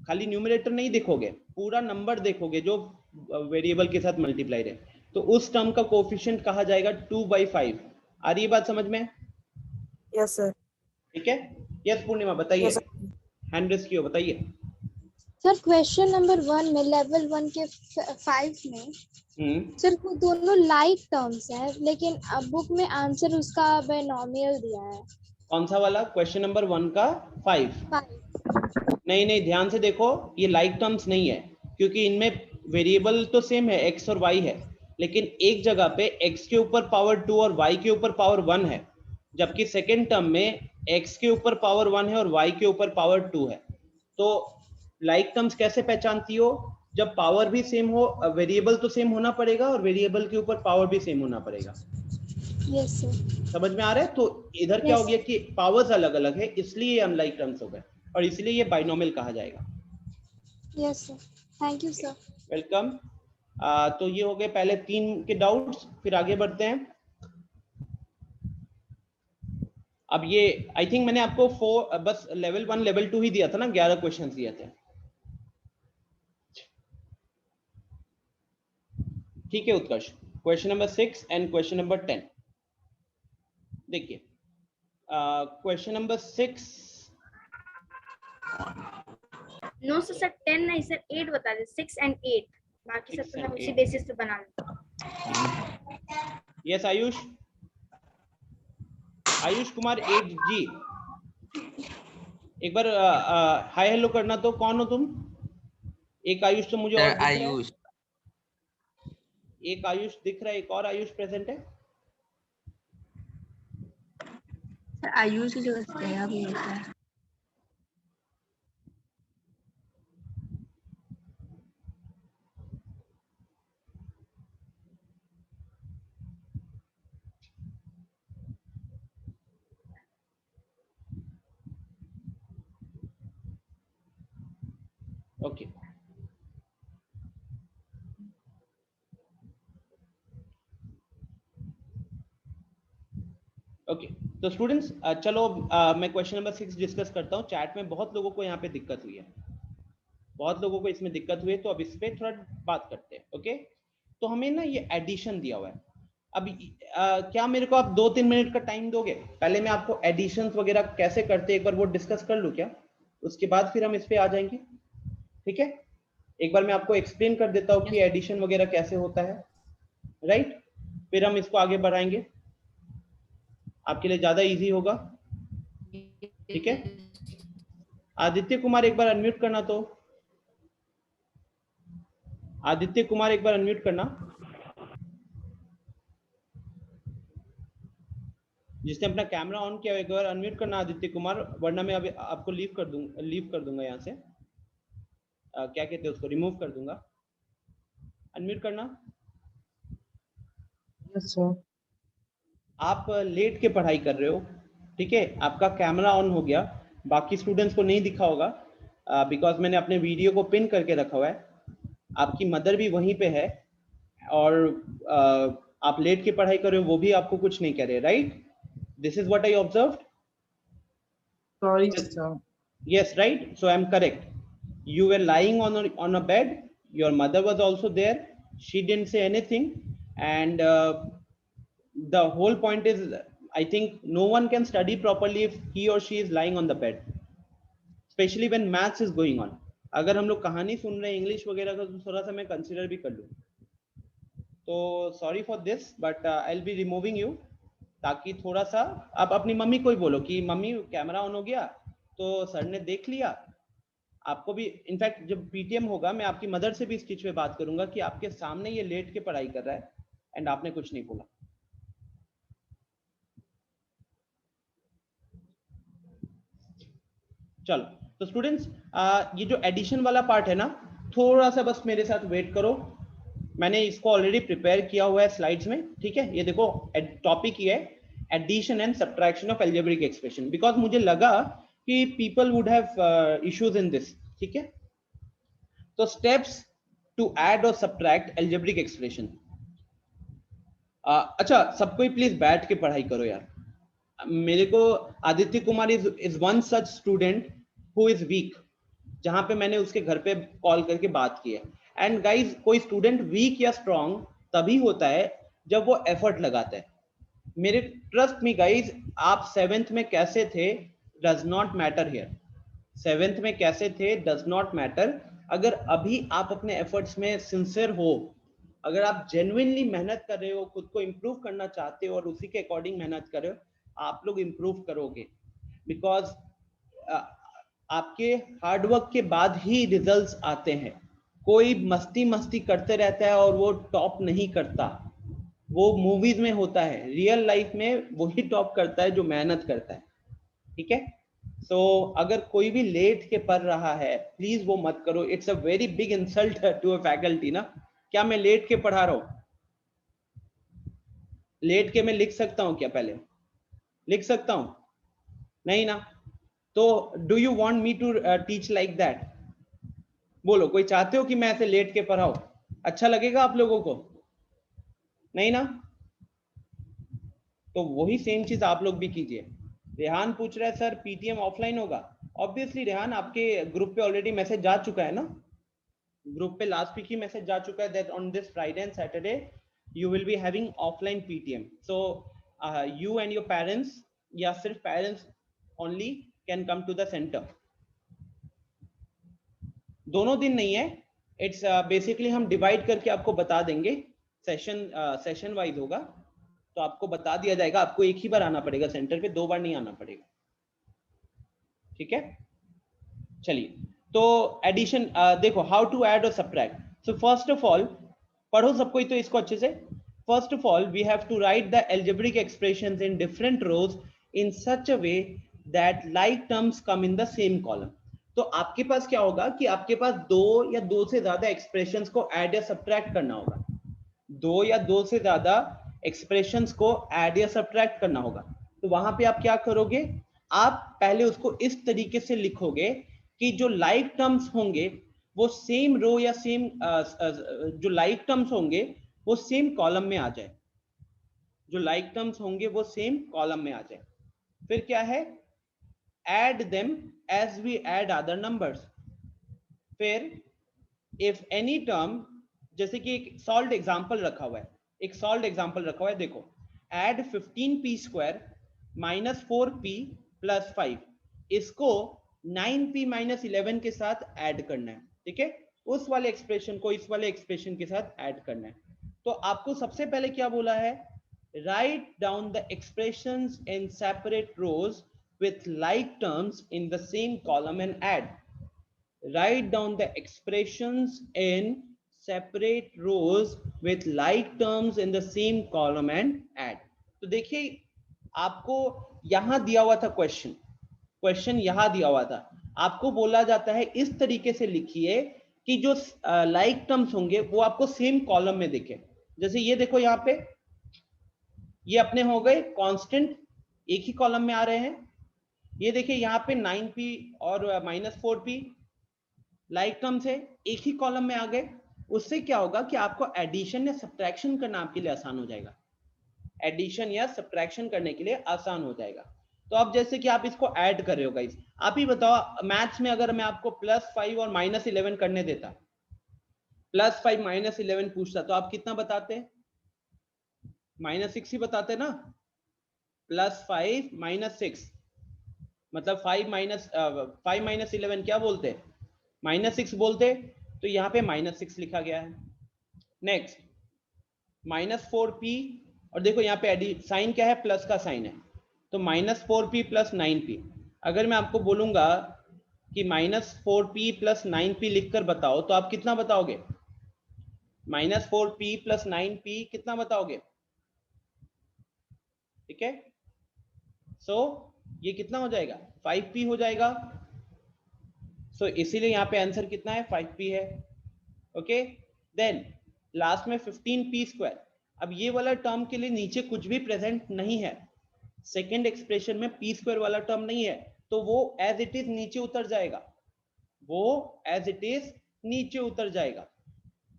खाली न्यूमरेटर नहीं देखोगे, पूरा नंबर देखोगे जो वेरिएबल के साथ मल्टीप्लाइड है, तो उस टर्म का कोफिशिएंट कहा जाएगा 2/5। आ रही है बात समझ में? Yes sir. ठीक है, यस पूर्णिमा बताइए, हैंड रेस किया, बताइए। सर क्वेश्चन नंबर 1 में लेवल 1 के 5 में सर वो दोनों लाइक टर्म्स है, लेकिन बुक में आंसर उसका बाइनोमियल दिया है। कौन सा वाला? क्वेश्चन नंबर 1 का 5? नहीं, ध्यान से देखो, ये लाइक टर्म्स नहीं है, क्योंकि इनमें वेरिएबल तो सेम है, x और y है, लेकिन एक जगह पे x के ऊपर पावर 2 और y के ऊपर पावर 1 है, जबकि सेकेंड टर्म में x के ऊपर पावर 1 है और y के ऊपर पावर 2 है। तो लाइक टर्म्स कैसे पहचानती हो? जब पावर भी सेम हो, वेरिएबल तो सेम होना पड़ेगा और वेरिएबल के ऊपर पावर भी सेम होना पड़ेगा। Yes sir. समझ में आ रहा है? तो इधर क्या हो गया कि पावर्स अलग अलग है, इसलिए अनलाइक टर्म्स हो गए, और इसलिए ये बाइनोमियल कहा जाएगा। Yes sir, thank you sir. Welcome. तो ये हो गए पहले 3 के डाउट्स, फिर आगे बढ़ते हैं। अब ये आई थिंक मैंने आपको 4 बस लेवल 1 लेवल 2 ही दिया था ना, 11 क्वेश्चंस दिए थे। ठीक है Utkarsh, question number 6 and question number 10 देखिए। Question number 6। नो सर 10 नहीं सर 8 बता दे, 6 एंड 8, बाकी सब तो मैं उसी बेसिस पे बना लूंगा। यस आयुष, आयुष कुमार 8G, एक बार हाय हेलो करना। तो कौन हो तुम? एक आयुष तो मुझे और दिख आयुष, रहा है, एक आयुष दिख रहा है, एक और आयुष प्रेजेंट है। आयुष की जगह श्रेया भी होता है। ओके ओके, तो स्टूडेंट्स चलो मैं क्वेश्चन नंबर 6 डिस्कस करता हूँ। चैट में बहुत लोगों को यहाँ पे दिक्कत हुई है, बहुत लोगों को इसमें दिक्कत हुई है, तो अब इस पे थोड़ा बात करते हैं। ओके, तो हमें ना ये एडिशन दिया हुआ है। अब क्या मेरे को आप 2-3 मिनट का टाइम दोगे? पहले मैं आपको एडिशन वगैरह कैसे करते हैं एक बार वो डिस्कस कर लूँ क्या, उसके बाद फिर हम इस पे आ जाएंगे। ठीक है, एक बार मैं आपको एक्सप्लेन कर देता हूँ कि एडिशन वगैरह कैसे होता है, राइट? फिर हम इसको आगे बढ़ाएंगे, आपके लिए ज्यादा इजी होगा। ठीक है, आदित्य कुमार एक बार अनम्यूट करना। तो आदित्य कुमार एक बार अनम्यूट करना, जिसने अपना कैमरा ऑन किया एक बार अनम्यूट करना आदित्य कुमार, वरना मैं अभी आपको लीव कर दूंगा यहाँ से, क्या कहते हैं उसको, रिमूव कर दूंगा। अनम्यूट करना। Yes sir. आप लेट के पढ़ाई कर रहे हो, ठीक है, आपका कैमरा ऑन हो गया, बाकी स्टूडेंट्स को नहीं दिखा होगा बिकॉज मैंने अपने वीडियो को पिन करके रखा हुआ है, आपकी मदर भी वहीं पे है, और आप लेट के पढ़ाई कर रहे हो, वो भी आपको कुछ नहीं कह रहे, right? This is what I observed. Sorry sir. Yes, right. So I'm correct. You were lying on a bed. Your mother was also there. She didn't say anything, and the whole point is, I think no one can study properly if he or she is lying on the bed, especially when maths is going on. अगर हम लोग कहानी सुन रहे हैं English वगैरह का, तो थोड़ा सा मैं कंसिडर भी कर लूँ। तो sorry for this, but I will be removing you, ताकि थोड़ा सा आप अपनी मम्मी को ही बोलो कि मम्मी कैमरा ऑन हो गया, तो सर ने देख लिया। आपको भी इनफैक्ट जब पीटीएम होगा, मैं आपकी मदर से भी इस चीज पे बात करूंगा कि आपके सामने ये लेट के पढ़ाई कर रहा है, एंड आपने कुछ नहीं बोला। चलो तो स्टूडेंट्स ये जो एडिशन वाला पार्ट है ना, थोड़ा सा बस मेरे साथ वेट करो, मैंने इसको ऑलरेडी प्रिपेयर किया हुआ है स्लाइड्स में, ठीक है। ये देखो टॉपिक ये है addition and subtraction of algebraic expression, because मुझे लगा कि people would have issues in this, ठीक है। तो स्टेप्स टू ऐड और सब्ट्रैक्ट एल्जेब्रिक एक्सप्रेशन। अच्छा सब कोई प्लीज बैठ के पढ़ाई करो यार। मेरे को Aditya Kumar is one such student who is weak, जहां पे मैंने उसके घर पे कॉल करके बात की है। एंड गाइज कोई स्टूडेंट वीक या स्ट्रांग तभी होता है जब वो एफर्ट लगाता है। मेरे ट्रस्ट मी गाइज, आप 7th में कैसे थे does not matter here. 7th में कैसे थे डज नॉट मैटर। अगर अभी आप अपने एफर्ट्स में सिंसियर हो, अगर आप जेन्युइनली मेहनत कर रहे हो, खुद को इम्प्रूव करना चाहते हो और उसी के अकॉर्डिंग मेहनत कर रहे हो, आप लोग इम्प्रूव करोगे। बिकॉज आपके हार्डवर्क के बाद ही रिजल्ट्स आते हैं। कोई मस्ती मस्ती करते रहता है और वो टॉप नहीं करता, वो मूवीज में होता है। रियल लाइफ में वही टॉप करता है जो मेहनत करता है, ठीक है। सो अगर कोई भी लेट के पढ़ रहा है प्लीज वो मत करो, it's a very big insult to a faculty ना। क्या मैं लेट के पढ़ा रहा हूँ? लेट के मैं लिख सकता हूँ क्या? पहले लिख सकता हूँ? नहीं ना। तो do you want me to teach like that? बोलो, कोई चाहते हो कि मैं ऐसे लेट के पढ़ाऊं? अच्छा लगेगा आप लोगों को? नहीं ना। तो वही सेम चीज आप लोग भी कीजिए। रेहान पूछ रहा है सर पीटीएम ऑफलाइन होगा? ऑब्वियसली रेहान, आपके ग्रुप पे ऑलरेडी मैसेज जा चुका है ना, ग्रुप पे लास्ट वीक ही मैसेज जा चुका है that on this Friday and Saturday you will be having offline PTM. So you and your parents, या सिर्फ parents only can come to the center. दोनों दिन नहीं है, it's basically हम divide करके आपको बता देंगे, सेशन वाइज होगा, तो आपको बता दिया जाएगा। आपको एक ही बार आना पड़ेगा सेंटर पे, 2 बार नहीं आना पड़ेगा, ठीक है। चलिए तो एडिशन देखो, हाउ टू ऐड और subtract. So first of all पढ़ो सब कोई तो इसको अच्छे से। First of all, we have to write the algebraic expressions in different rows in such a way that like terms come in the same column. तो आपके पास क्या होगा कि आपके पास 2 या 2 से ज्यादा एक्सप्रेशंस को ऐड या सब्ट्रैक्ट करना होगा। 2 या 2 से ज्यादा एक्सप्रेशंस को ऐड या सब्ट्रैक्ट करना होगा। तो वहां पे आप क्या करोगे? आप पहले उसको इस तरीके से लिखोगे कि जो लाइक टर्म्स होंगे वो सेम रो या सेम जो लाइक टर्म्स होंगे वो सेम कॉलम में आ जाए, जो लाइक टर्म्स होंगे वो सेम कॉलम में आ जाए। फिर क्या है? Add them as we add other numbers. फिर इफ एनी टर्म, जैसे कि एक सॉल्व्ड एग्जांपल रखा हुआ है, एक सॉल्व्ड एग्जांपल रखा हुआ है, देखो add 15p square minus 4p plus 5, इसको 9p माइनस 11 के साथ ऐड करना है, ठीक है। उस वाले एक्सप्रेशन को इस वाले एक्सप्रेशन के साथ ऐड करना है। तो आपको सबसे पहले क्या बोला है? Write down the expressions in separate rows with like terms in the same column and add. Write down the expressions in separate rows with like terms in the same column and add. तो देखिए आपको यहां दिया हुआ था question यहां दिया हुआ था, आपको बोला जाता है इस तरीके से लिखिए कि जो लाइक टर्म्स होंगे वो आपको सेम कॉलम में दिखे। जैसे ये देखो यहाँ पे ये अपने हो गए कांस्टेंट, एक ही कॉलम में आ रहे हैं। ये देखिए यहाँ पे 9p और माइनस 4p लाइक टर्म्स है, एक ही कॉलम में आ गए। उससे क्या होगा कि आपको एडिशन या सब्ट्रैक्शन करना आपके लिए आसान हो जाएगा, एडिशन या सब्ट्रैक्शन करने के लिए आसान हो जाएगा। तो अब जैसे कि आप इसको ऐड कर रहे हो गाइस, आप ही बताओ मैथ्स में अगर मैं आपको +5 और -11 करने देता, +5 -11 पूछता, तो आप कितना बताते? -6 ही बताते ना। +5 -6 मतलब 5 - 11 क्या बोलते हैं? -6 बोलते। तो यहाँ पे -6 लिखा गया है। नेक्स्ट -4p, और देखो यहाँ पे साइन क्या है? प्लस का साइन है, तो -4p + 9p। अगर मैं आपको बोलूंगा कि -4p + 9p लिखकर बताओ, तो आप कितना बताओगे? -4p प्लस 9p कितना बताओगे? ठीक है, सो ये कितना हो जाएगा? 5p हो जाएगा। सो इसीलिए यहाँ पे आंसर कितना है? 5p है। ओके, देन लास्ट में 15p स्क्वायर। अब ये वाला टर्म के लिए नीचे कुछ भी प्रेजेंट नहीं है, सेकेंड एक्सप्रेशन में p स्क्वायर वाला टर्म नहीं है, तो वो एज इट इज नीचे उतर जाएगा, वो एज इट इज नीचे उतर जाएगा।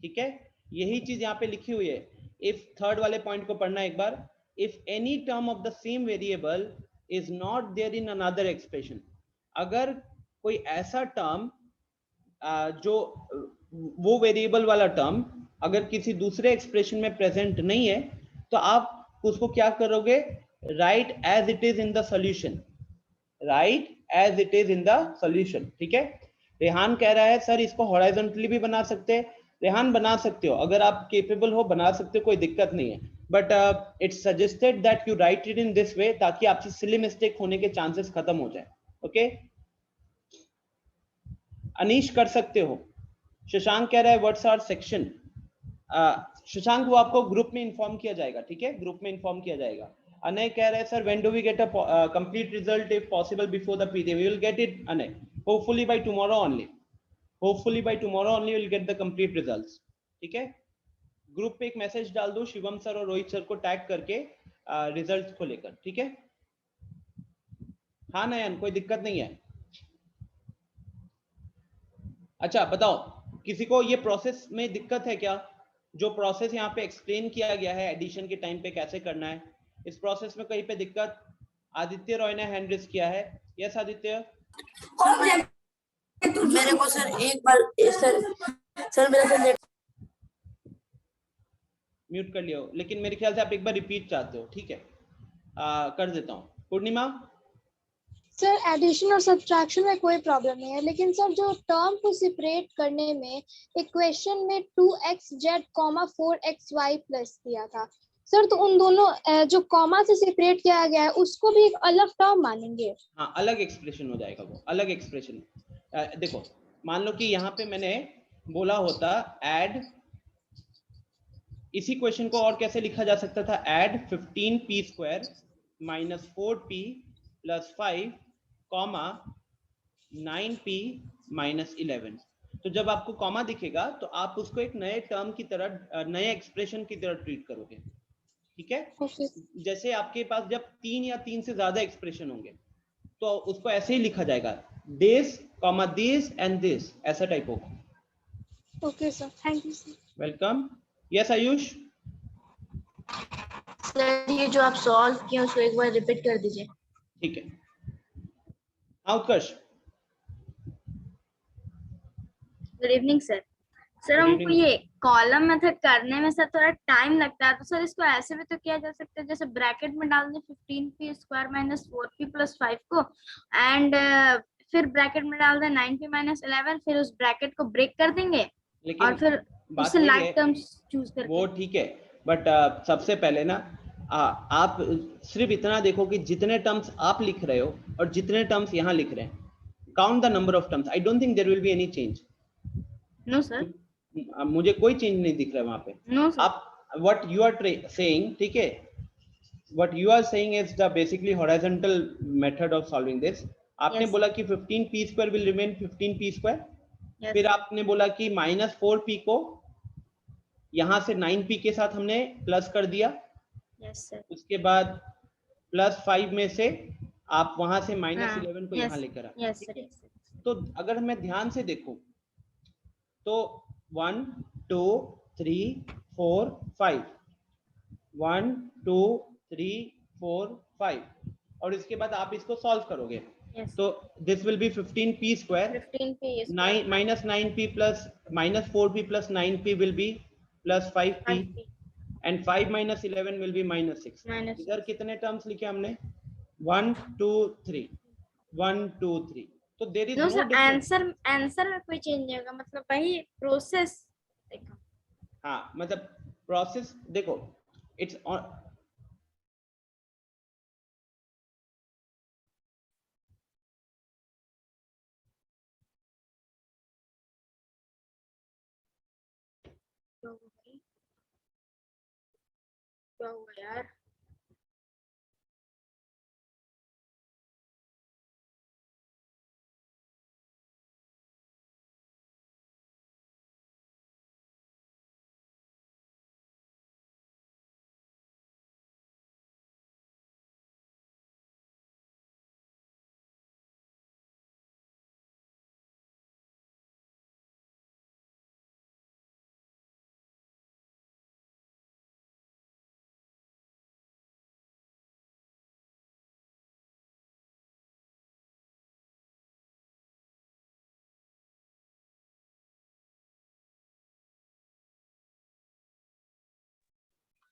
ठीक है, यही चीज यहाँ पे लिखी हुई है। इफ थर्ड वाले पॉइंट को पढ़ना एक बार, if any term of the same variable is not there in another expression, अगर कोई ऐसा टर्म जो वो वेरिएबल वाला टर्म अगर किसी दूसरे एक्सप्रेशन में प्रेजेंट नहीं है, तो आप उसको क्या करोगे? Write as it is in the solution, write as it is in the solution. ठीक है, रेहान कह रहा है सर इसको हॉरिजॉन्टली भी बना सकते हैं। रेहान बना सकते हो, अगर आप केपेबल हो बना सकते हो, कोई दिक्कत नहीं है, but it's suggested that you right it in this way, ताकि आपसे सिली मिस्टेक होने के चांसेस खत्म हो जाए। ओके, अनीश कर सकते हो। शशांक कह रहा है व्हाट्स आवर सेक्शन। शशांक वो आपको ग्रुप में इन्फॉर्म किया जाएगा। ठीक है, ग्रुप में इन्फॉर्म किया जाएगा। अनय कह रहा है sir when do we get a complete result if possible before the PD? We will get it Anay, hopefully by tomorrow only, hopefully by tomorrow only will get the complete results. ठीक है, group पे एक message डाल दो Shivam sir और Rohit sir को tag करके results को लेकर। ठीक है, हाँ नयन, कोई दिक्कत नहीं है। अच्छा बताओ, किसी को ये प्रोसेस में दिक्कत है क्या? जो प्रोसेस यहाँ पे एक्सप्लेन किया गया है एडिशन के टाइम पे कैसे करना है, इस प्रोसेस में कहीं पे दिक्कत? आदित्य रॉय ने हैंड रेज किया है। यस आदित्य। मेरे को सर एक बार सर मेरा सर म्यूट कर लियो, लेकिन मेरे ख्याल से आप एक बार रिपीट चाहते हो। ठीक है, कर देता हूँ। पूर्णिमा सर एडिशन और सब्ट्रैक्शन में कोई प्रॉब्लम नहीं है, लेकिन सर जो टर्म को सेपरेट करने में इक्वेशन में 2xz, 4xy प्लस दिया था सर, तो उन दोनों जो कॉमा से सेपरेट किया गया है उसको भी एक अलग टर्म मानेंगे? हाँ, अलग एक्सप्रेशन हो जाएगा, वो अलग एक्सप्रेशन। देखो मान लो कि यहाँ पे मैंने बोला होता ऐड, इसी क्वेश्चन को और कैसे लिखा जा सकता था? Add 15p square minus 4p plus 5 comma 9p minus 11। तो जब आपको कॉमा दिखेगा तो आप उसको एक नए टर्म की तरह, नए एक्सप्रेशन की तरह ट्रीट करोगे। ठीक है, जैसे आपके पास जब 3 या 3 से ज्यादा एक्सप्रेशन होंगे तो उसको ऐसे ही लिखा जाएगा, this comma this and this, ऐसा टाइप होगा। Okay sir, thank you sir. Welcome. Yes Ayush. Sir ये जो आप सॉल्व किए उसको एक बार रिपीट कर दीजिए। ठीक है, हाँ Utkarsh. Good evening sir. Sir हमको ये कॉलम मेथड करने में सर थोड़ा टाइम लगता है, तो सर इसको ऐसे भी तो किया जा सकता है, जैसे ब्रैकेट में डाल दें 15p square minus 4p plus 5 को, एंड फिर ब्रैकेट में डाल दें 9p माइनस 11, फिर उस ब्रैकेट को ब्रेक कर देंगे और फिर उससे लाइक टर्म्स चूज करके। वो ठीक है, बट सबसे पहले ना आप सिर्फ इतना देखो कि जितने टर्म्स आप लिख रहे हो और जितने टर्म्स यहाँ लिख रहे हैं, count the number of terms. I don't think there will be any change. No sir, मुझे कोई चेंज नहीं दिख रहा है वहां पे। No sir. आप व्हाट यू आर सेइंग, ठीक है, what you are saying is the basically horizontal method of solving this. आपने Yes. बोला कि 15p square will remain 15p square, Yes. फिर आपने बोला कि माइनस 4p को यहाँ से 9p के साथ हमने प्लस कर दिया। Yes, sir. उसके बाद प्लस 5 में से आप वहां से माइनस 11 को yes. यहाँ लेकर आए। Yes, sir. Yes, sir. तो अगर मैं ध्यान से देखूं तो 1 2 3 4 5, 1 2 3 4 5, और इसके बाद आप इसको सॉल्व करोगे। Yes. तो this will be 15p square 15p is minus 9p plus minus 4p plus 9p will be plus 5p, 5p. And 5 minus 11 will be minus 6। Minus इधर 6. कितने टर्म्स लिखे हमने? 1 2 3, 1 2 3। तो there is No, no sir. Difference. Answer में कोई change नहीं होगा, मतलब वही प्रोसेस। हाँ, मतलब प्रोसेस देखो, इट्स क्या हुआ यार?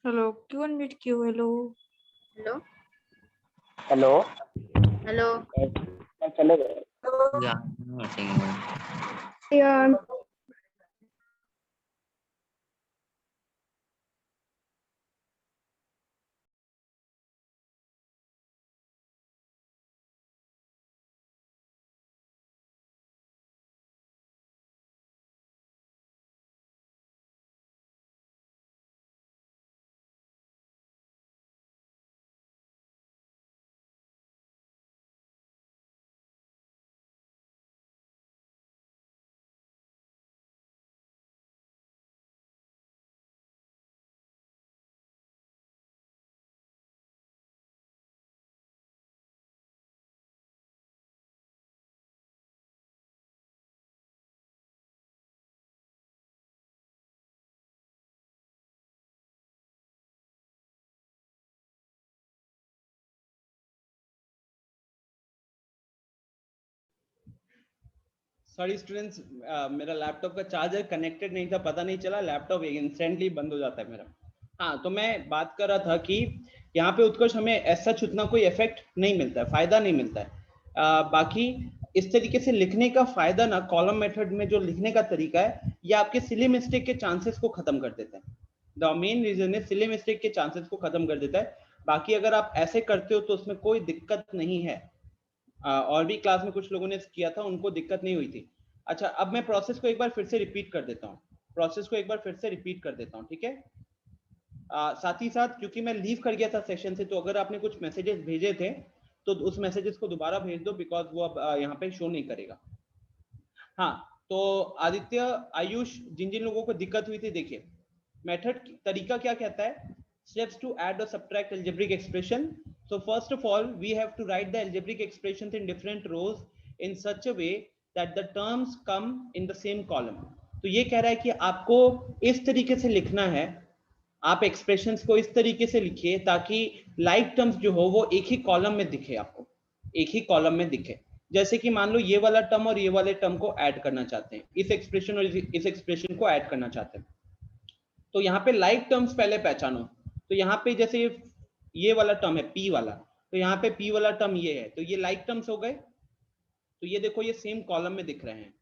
हेलो, क्यों अनम्यूट क्यों? Hello hello hello hello. चले गए यार सॉरी स्टूडेंट्स, मेरा लैपटॉप का चार्जर कनेक्टेड नहीं था, पता नहीं चला, लैपटॉप इंस्टेंटली बंद हो जाता है मेरा। हाँ, तो मैं बात कर रहा था कि यहाँ पे उत्कर्ष हमें ऐसा उतना कोई इफेक्ट नहीं मिलता है, फायदा नहीं मिलता है। बाकी इस तरीके से लिखने का फायदा ना, कॉलम मेथड में जो लिखने का तरीका है, ये आपके सिली मिस्टेक के चांसेस को खत्म कर देता है। द मेन रीजन है सिली मिस्टेक के चांसेस को खत्म कर देता है। बाकी अगर आप ऐसे करते हो तो उसमें कोई दिक्कत नहीं है। और भी क्लास में कुछ लोगों ने किया था, उनको दिक्कत नहीं हुई थी। अच्छा, अब मैं प्रोसेस को एक बार फिर से रिपीट कर देता हूँ, ठीक है। साथ ही साथ क्योंकि मैं लीव कर गया था सेशन से, तो अगर आपने कुछ मैसेजेस भेजे थे तो उस मैसेजेस को दोबारा भेज दो, बिकॉज वो अब यहाँ पे शो नहीं करेगा। हाँ, तो आदित्य, आयुष, जिन जिन लोगों को दिक्कत हुई थी, देखिए मेथड तरीका क्या कहता है। Steps to add or subtract algebraic expression. So first of all, we have to write the algebraic expressions in different rows in such a way that the terms come in the same column. तो ये कह रहा है कि आपको इस तरीके से लिखना है, आप एक्सप्रेशंस को इस तरीके से लिखिए ताकि लाइक टर्म्स जो हो वो एक ही कॉलम में दिखे, आपको एक ही कॉलम में दिखे। जैसे कि मान लो ये वाला टर्म और ये वाले टर्म को ऐड करना चाहते हैं, इस एक्सप्रेशन और इस एक्सप्रेशन को ऐड करना चाहते हैं, तो यहाँ पे लाइक टर्म्स पहले पहचानो। तो यहाँ पे जैसे ये वाला टर्म है पी वाला, तो यहाँ पे पी वाला टर्म ये है, तो ये लाइक टर्म्स हो गए। तो ये देखो, ये सेम कॉलम में दिख रहे हैं,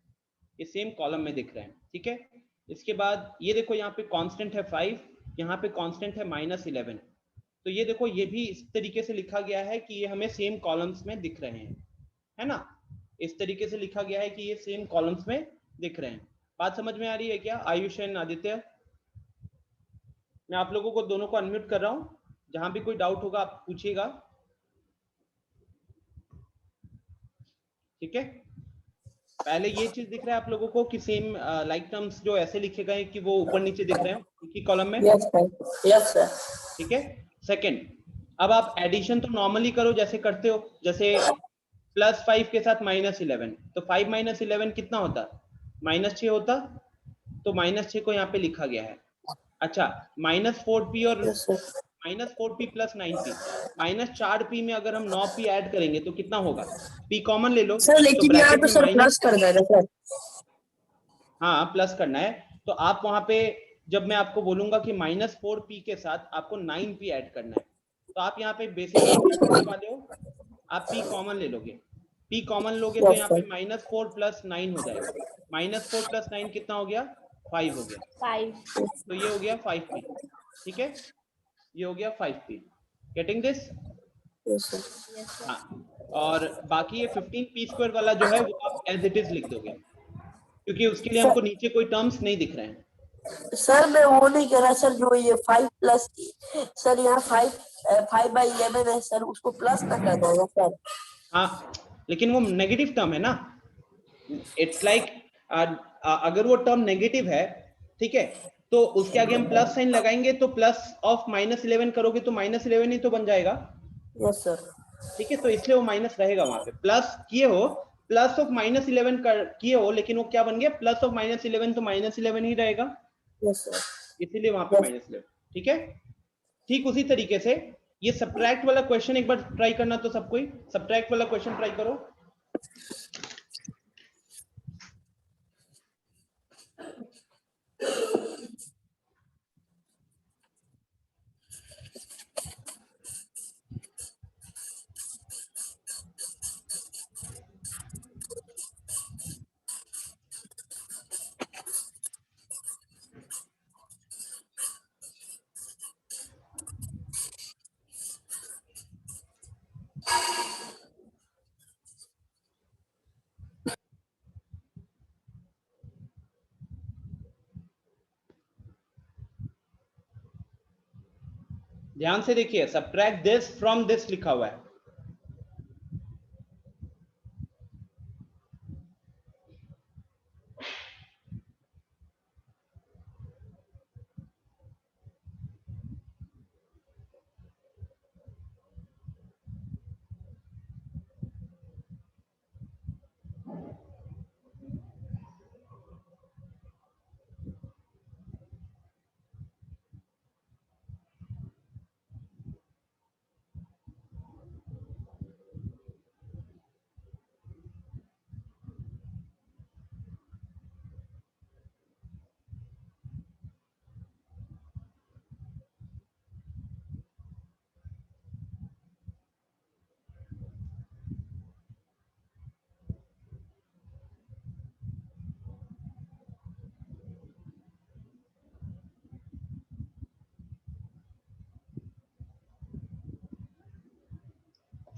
ये सेम कॉलम में दिख रहे हैं, ठीक है। इसके बाद ये देखो, यहाँ पे कांस्टेंट है 5, यहाँ पे कांस्टेंट है -11। तो ये देखो, ये भी इस तरीके से लिखा गया है कि ये हमें सेम कॉलम्स में दिख रहे हैं, है ना। इस तरीके से लिखा गया है कि ये सेम कॉलम्स में दिख रहे हैं। बात समझ में आ रही है क्या आयुष एंड आदित्य? मैं आप लोगों को दोनों को अनम्यूट कर रहा हूं, जहां भी कोई डाउट होगा आप पूछिएगा, ठीक है। पहले ये चीज दिख रहा है आप लोगों को कि सेम लाइक टर्म्स जो ऐसे लिखे गए कि वो ऊपर नीचे दिख रहे हैं एक ही कॉलम में? Yes sir. ठीक है। सेकंड, अब आप एडिशन तो नॉर्मली करो जैसे करते हो, जैसे +5 के साथ -11, तो 5 - 11 कितना होता? -6 होता, तो -6 को यहाँ पे लिखा गया है। अच्छा, -4p और -4p + 9p, -4p में अगर हम 9p ऐड करेंगे तो कितना होगा? p कॉमन ले लो सर, लेकिन तो यहाँ पे सर ब्रैकेट में प्लस कर देना सर। हाँ, प्लस करना है। तो आप वहां पे जब मैं आपको बोलूंगा कि -4p के साथ आपको 9p ऐड करना है, तो आप यहाँ पे बेसिकली क्या करने वाले हो, आप p कॉमन ले लोगे। p कॉमन लोगे तो यहाँ पे -4 + 9 हो जाएगा। -4 + 9 कितना हो गया? 5 हो गया। 5। तो ये हो गया 5p, ठीक है, ये हो गया 5p। Getting this? हाँ, और बाकी ये 15p² वाला जो है वो आप एज इट इज लिख दोगे, क्योंकि उसके लिए हमको नीचे कोई टर्म्स नहीं दिख रहे हैं। सर मैं वो नहीं कह रहा सर, जो ये 5 प्लस सर यहाँ 5/11 है सर, उसको प्लस ना कर देगा सर। हाँ लेकिन वो नेगेटिव टर्म है ना, इट्स लाइक अगर वो टर्म नेगेटिव है, ठीक है, तो उसके आगे हम प्लस साइन लगाएंगे तो प्लस ऑफ -11 करोगे तो -11 ही तो बन जाएगा। Yes sir. ठीक है, तो इसलिए वो माइनस रहेगा वहां पे। प्लस किए हो, प्लस ऑफ -11 किए हो, लेकिन वो क्या बन गया, प्लस ऑफ -11 तो -11 ही रहेगा, यस सर। इसीलिए वहां पे -11। ठीक है, ठीक उसी तरीके से ये सब्ट्रैक्ट वाला क्वेश्चन एक बार ट्राई करना, तो सब कोई सब्ट्रैक्ट वाला क्वेश्चन ट्राई करो। ध्यान से देखिए, सब्ट्रैक्ट दिस फ्रॉम दिस लिखा हुआ है।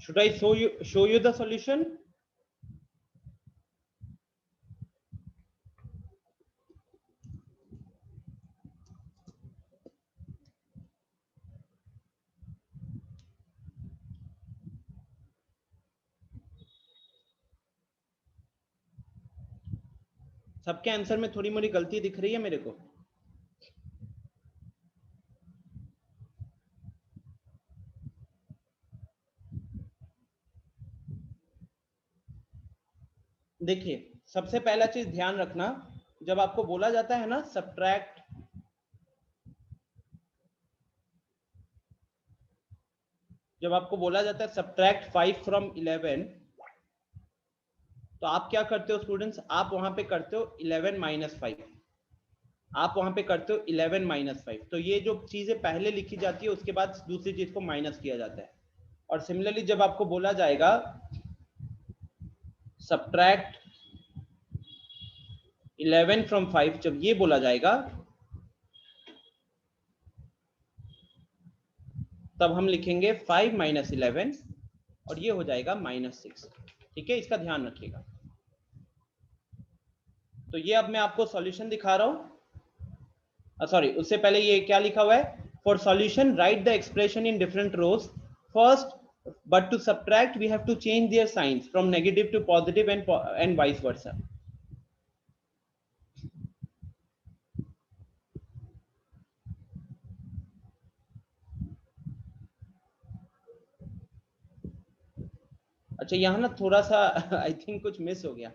Should I show you the solution? सबके आंसर में थोड़ी मोड़ी गलती दिख रही है मेरे को। देखिए, सबसे पहला चीज ध्यान रखना, जब आपको बोला जाता है ना सब्ट्रैक्ट, जब आपको बोला जाता है सब्ट्रैक्ट 5 फ्रॉम 11, तो आप क्या करते हो स्टूडेंट्स, आप वहां पे करते हो 11 - 5, आप वहां पे करते हो 11 - 5। तो ये जो चीजें पहले लिखी जाती है उसके बाद दूसरी चीज को माइनस किया जाता है। और सिमिलरली जब आपको बोला जाएगा सब्ट्रैक्ट 11 फ्रॉम 5, जब ये बोला जाएगा तब हम लिखेंगे 5 - 11 और ये हो जाएगा -6। ठीक है, इसका ध्यान रखिएगा। तो ये अब मैं आपको सॉल्यूशन दिखा रहा हूं। सॉरी, उससे पहले ये क्या लिखा हुआ है, for solution write the expression in different rows first, but to subtract we have to change their signs from negative to positive and vice versa. अच्छा, यहाँ ना थोड़ा सा आई थिंक कुछ मिस हो गया।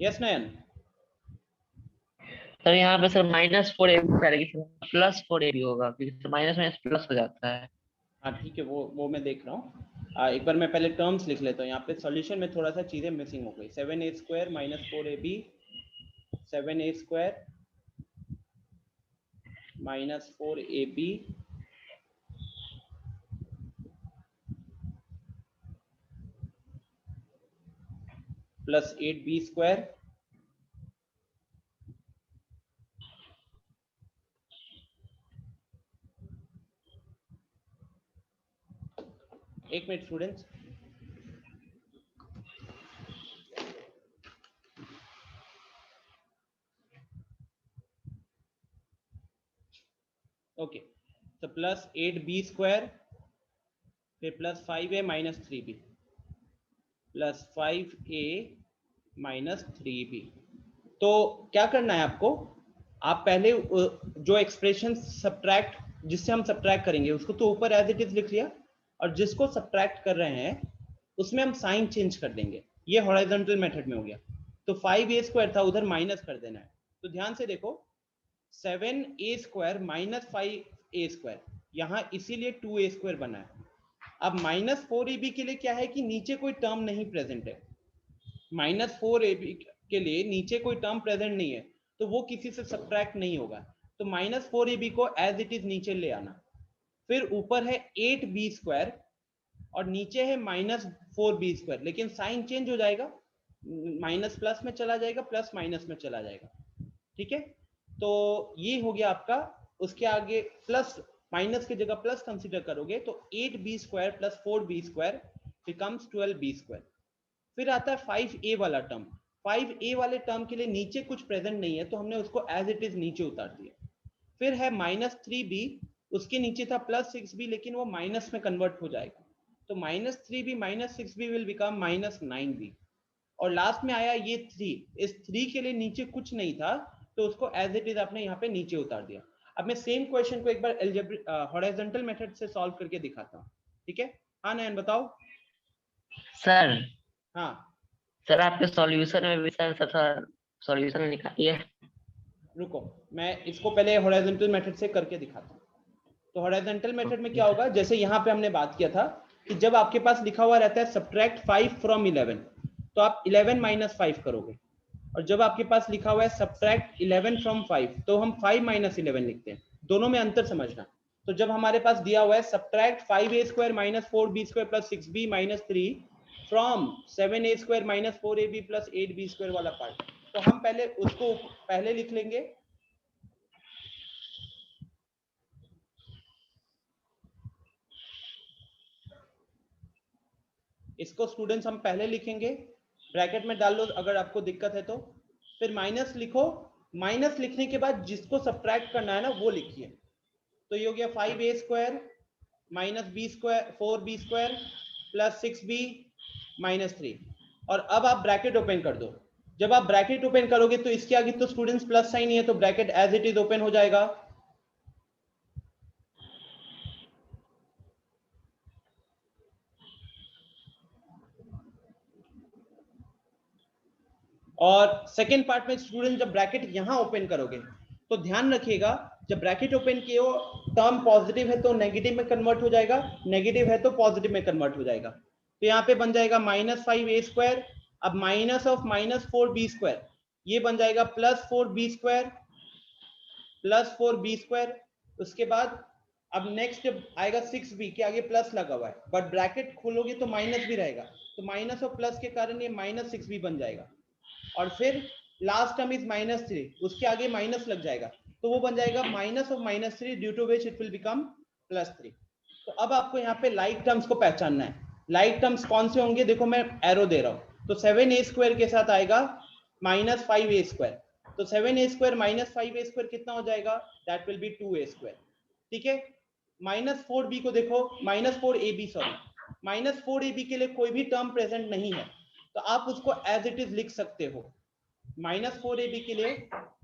यस नयन, सर यहाँ पे सर -4 +4 होगा, क्योंकि माइनस माइनस प्लस हो जाता है। हाँ ठीक है, वो मैं देख रहा हूँ। एक बार मैं पहले टर्म्स लिख लेता हूँ। यहाँ पे सॉल्यूशन में थोड़ा सा चीजें मिसिंग हो गई। 7a² - 4ab 7a² - 4ab +8b² एक मिनट स्टूडेंट्स। ओके, तो प्लस 8b स्क्वायर, फिर plus 5a minus 3b, plus 5a minus 3b। तो क्या करना है आपको, आप पहले जो एक्सप्रेशन सब्ट्रैक्ट, जिससे हम सब्ट्रैक्ट करेंगे उसको तो ऊपर एज इट इज लिख लिया, और जिसको सब्ट्रैक्ट कर रहे हैं उसमें हम साइन चेंज कर देंगे। ये हॉरिजॉन्टल मेथड में हो गया। तो 5a स्क्वायर था, उधर माइनस कर देना है। तो ध्यान से देखो, 7a square minus 5a square, यहाँ इसीलिए 2a स्क्वायर बना है। अब माइनस 4ab के लिए क्या है कि नीचे कोई टर्म नहीं प्रेजेंट है, माइनस 4ab के लिए नीचे कोई टर्म प्रेजेंट नहीं है, तो वो किसी से सब्ट्रैक्ट नहीं होगा। तो माइनस 4ab को एज इट इज नीचे ले आना, फिर ऊपर है 8b स्क्वायर और नीचे है माइनस 4b स्क्वायर, लेकिन साइन चेंज हो जाएगा, माइनस प्लस में चला जाएगा, प्लस माइनस में चला जाएगा। ठीक है, तो ये हो गया आपका। उसके आगे प्लस माइनस की जगह प्लस कंसीडर करोगे तो 8b square plus 4b square becomes 12b square. फिर आता है 5a वाला टर्म। 5a वाले टर्म के लिए नीचे कुछ प्रेजेंट नहीं है, तो हमने उसको एज इट इज नीचे उतार दिया। फिर है माइनस 3b, उसके नीचे था प्लस 6b, लेकिन वो माइनस में कन्वर्ट हो जाएगा, तो minus 3b minus 6b will become minus 9b। और लास्ट में आया ये 3, इस 3 के लिए नीचे कुछ नहीं था, तो उसको एज इट इज आपने यहाँ पे नीचे उतार दिया। अब मैं सेम क्वेश्चन को एक बार अलजेब्रिक हॉरिजॉन्टल मेथड से सॉल्व करके दिखाता हूँ। ठीक है, हाँ नयन बताओ। सर हाँ सर आपके सॉल्यूशन में भी सर सॉल्यूशन निकालिए। रुको, मैं इसको पहले हॉरिजॉन्टल मेथड से करके दिखाता हूँ। तो हॉरिजॉन्टल मेथड में क्या होगा, जैसे यहाँ पे हमने बात किया था कि जब आपके पास लिखा हुआ रहता है सब्ट्रैक्ट 5 फ्रॉम 11, तो आप 11 माइनस 5 करोगे। और जब आपके पास लिखा हुआ है सब्ट्रैक्ट 11 फ्रॉम 5, तो हम 5 माइनस 11 लिखते हैं। दोनों में अंतर समझना। तो जब हमारे पास दिया हुआ है subtract 5a square minus 4b square plus 6b minus 3 from 7a square minus 4ab plus 8b square वाला पार्ट, तो हम पहले उसको पहले लिख लेंगे। इसको स्टूडेंट्स हम पहले लिखेंगे, ब्रैकेट में डाल लो अगर आपको दिक्कत है तो। फिर माइनस लिखो, माइनस लिखने के बाद जिसको सब्ट्रैक्ट करना है ना वो लिखिए। तो ये हो गया 5a square minus b square 4b square plus 6b minus 3। और अब आप ब्रैकेट ओपन कर दो। जब आप ब्रैकेट ओपन करोगे तो इसके आगे तो स्टूडेंट्स प्लस साइन ही है, तो bracket as it is open हो जाएगा। और सेकेंड पार्ट में स्टूडेंट जब ब्रैकेट यहां ओपन करोगे तो ध्यान रखिएगा, जब ब्रैकेट ओपन किए हो टर्म पॉजिटिव है तो नेगेटिव में कन्वर्ट हो जाएगा, नेगेटिव है तो पॉजिटिव में कन्वर्ट हो जाएगा। तो यहाँ पे बन जाएगा माइनस 5a स्क्वायर, अब minus of minus 4b square, ये बन जाएगा plus 4b square plus 4b square. उसके बाद अब नेक्स्ट आएगा 6b के आगे प्लस लगा हुआ है, बट ब्रैकेट खोलोगे तो माइनस भी रहेगा, तो माइनस और प्लस के कारण ये माइनस 6b बन जाएगा। और फिर लास्ट टर्म इज माइनस 3, उसके आगे माइनस लग जाएगा, तो वो बन जाएगा minus of minus 3 due to which it will become plus 3। तो अब आपको यहाँ पे लाइक टर्म्स को पहचानना है। लाइक टर्म्स कौन से होंगे, देखो मैं एरो दे रहा हूँ। तो 7a स्क्वायर के साथ आएगा माइनस 5a स्क्वायर, तो 7a square minus 5a square कितना हो जाएगा, that will B 2a square. ठीक है, माइनस 4b को देखो, minus 4ab sorry, minus 4ab के लिए कोई भी टर्म प्रेजेंट नहीं है, तो आप उसको एज इट इज लिख सकते हो। माइनस 4ab के लिए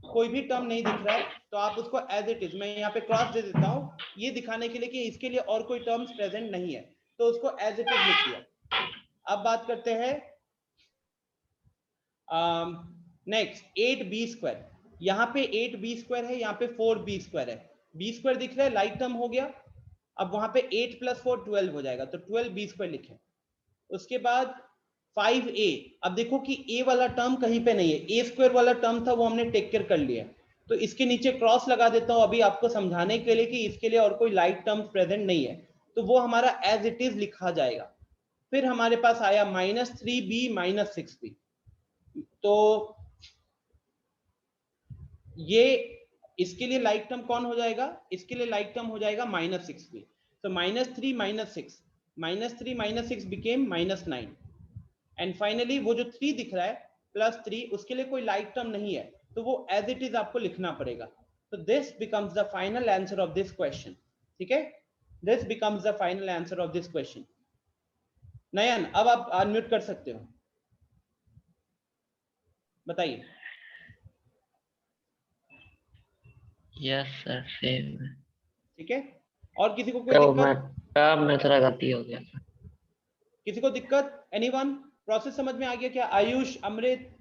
कोई भी टर्म नहीं दिख रहा है, तो आप उसको एज इट इज, मैं यहाँ पे क्रॉस दे देता हूँ ये दिखाने के लिए कि इसके लिए और कोई टर्म्स प्रेजेंट नहीं है, तो उसको एज इट इज लिख दिया। अब बात करते हैं नेक्स्ट 8b स्क्वायर। यहाँ पे 8b स्क्वायर है, यहाँ पे 4b स्क्वायर है, b स्क्वायर दिख रहा है, लाइक टर्म हो गया। अब वहां पे 8 प्लस 4 12 हो जाएगा, तो 12b स्क्वायर लिखे। उसके बाद 5a, अब देखो कि a वाला टर्म कहीं पे नहीं है, a स्क्वायर वाला टर्म था वो हमने टेक केयर कर लिया, तो इसके नीचे क्रॉस लगा देता हूं अभी आपको समझाने के लिए कि इसके लिए और कोई लाइक टर्म प्रेजेंट नहीं है, तो वो हमारा एज इट इज लिखा जाएगा। फिर हमारे पास आया माइनस 3b माइनस 6b, तो ये इसके लिए लाइक टर्म कौन हो जाएगा, इसके लिए लाइक टर्म हो जाएगा माइनस 6b। तो minus 3 minus 6, -3 -6 became -9 and finally वो जो 3 दिख रहा है +3 उसके लिए कोई लाइक टर्म नहीं है तो वो एज इट इज आपको लिखना पड़ेगा। तो this becomes the final answer of this question. ठीक है, this becomes the final answer of this question. Nayan अब आप अनम्यूट कर सकते हो, बताइए। Yes sir same. ठीक है, और किसी को कोई तो दिक्कत? मैं थोड़ा गलती हो गया। किसी को दिक्कत? एनीवन? प्रोसेस समझ में आ गया क्या? आयुष, अमृत,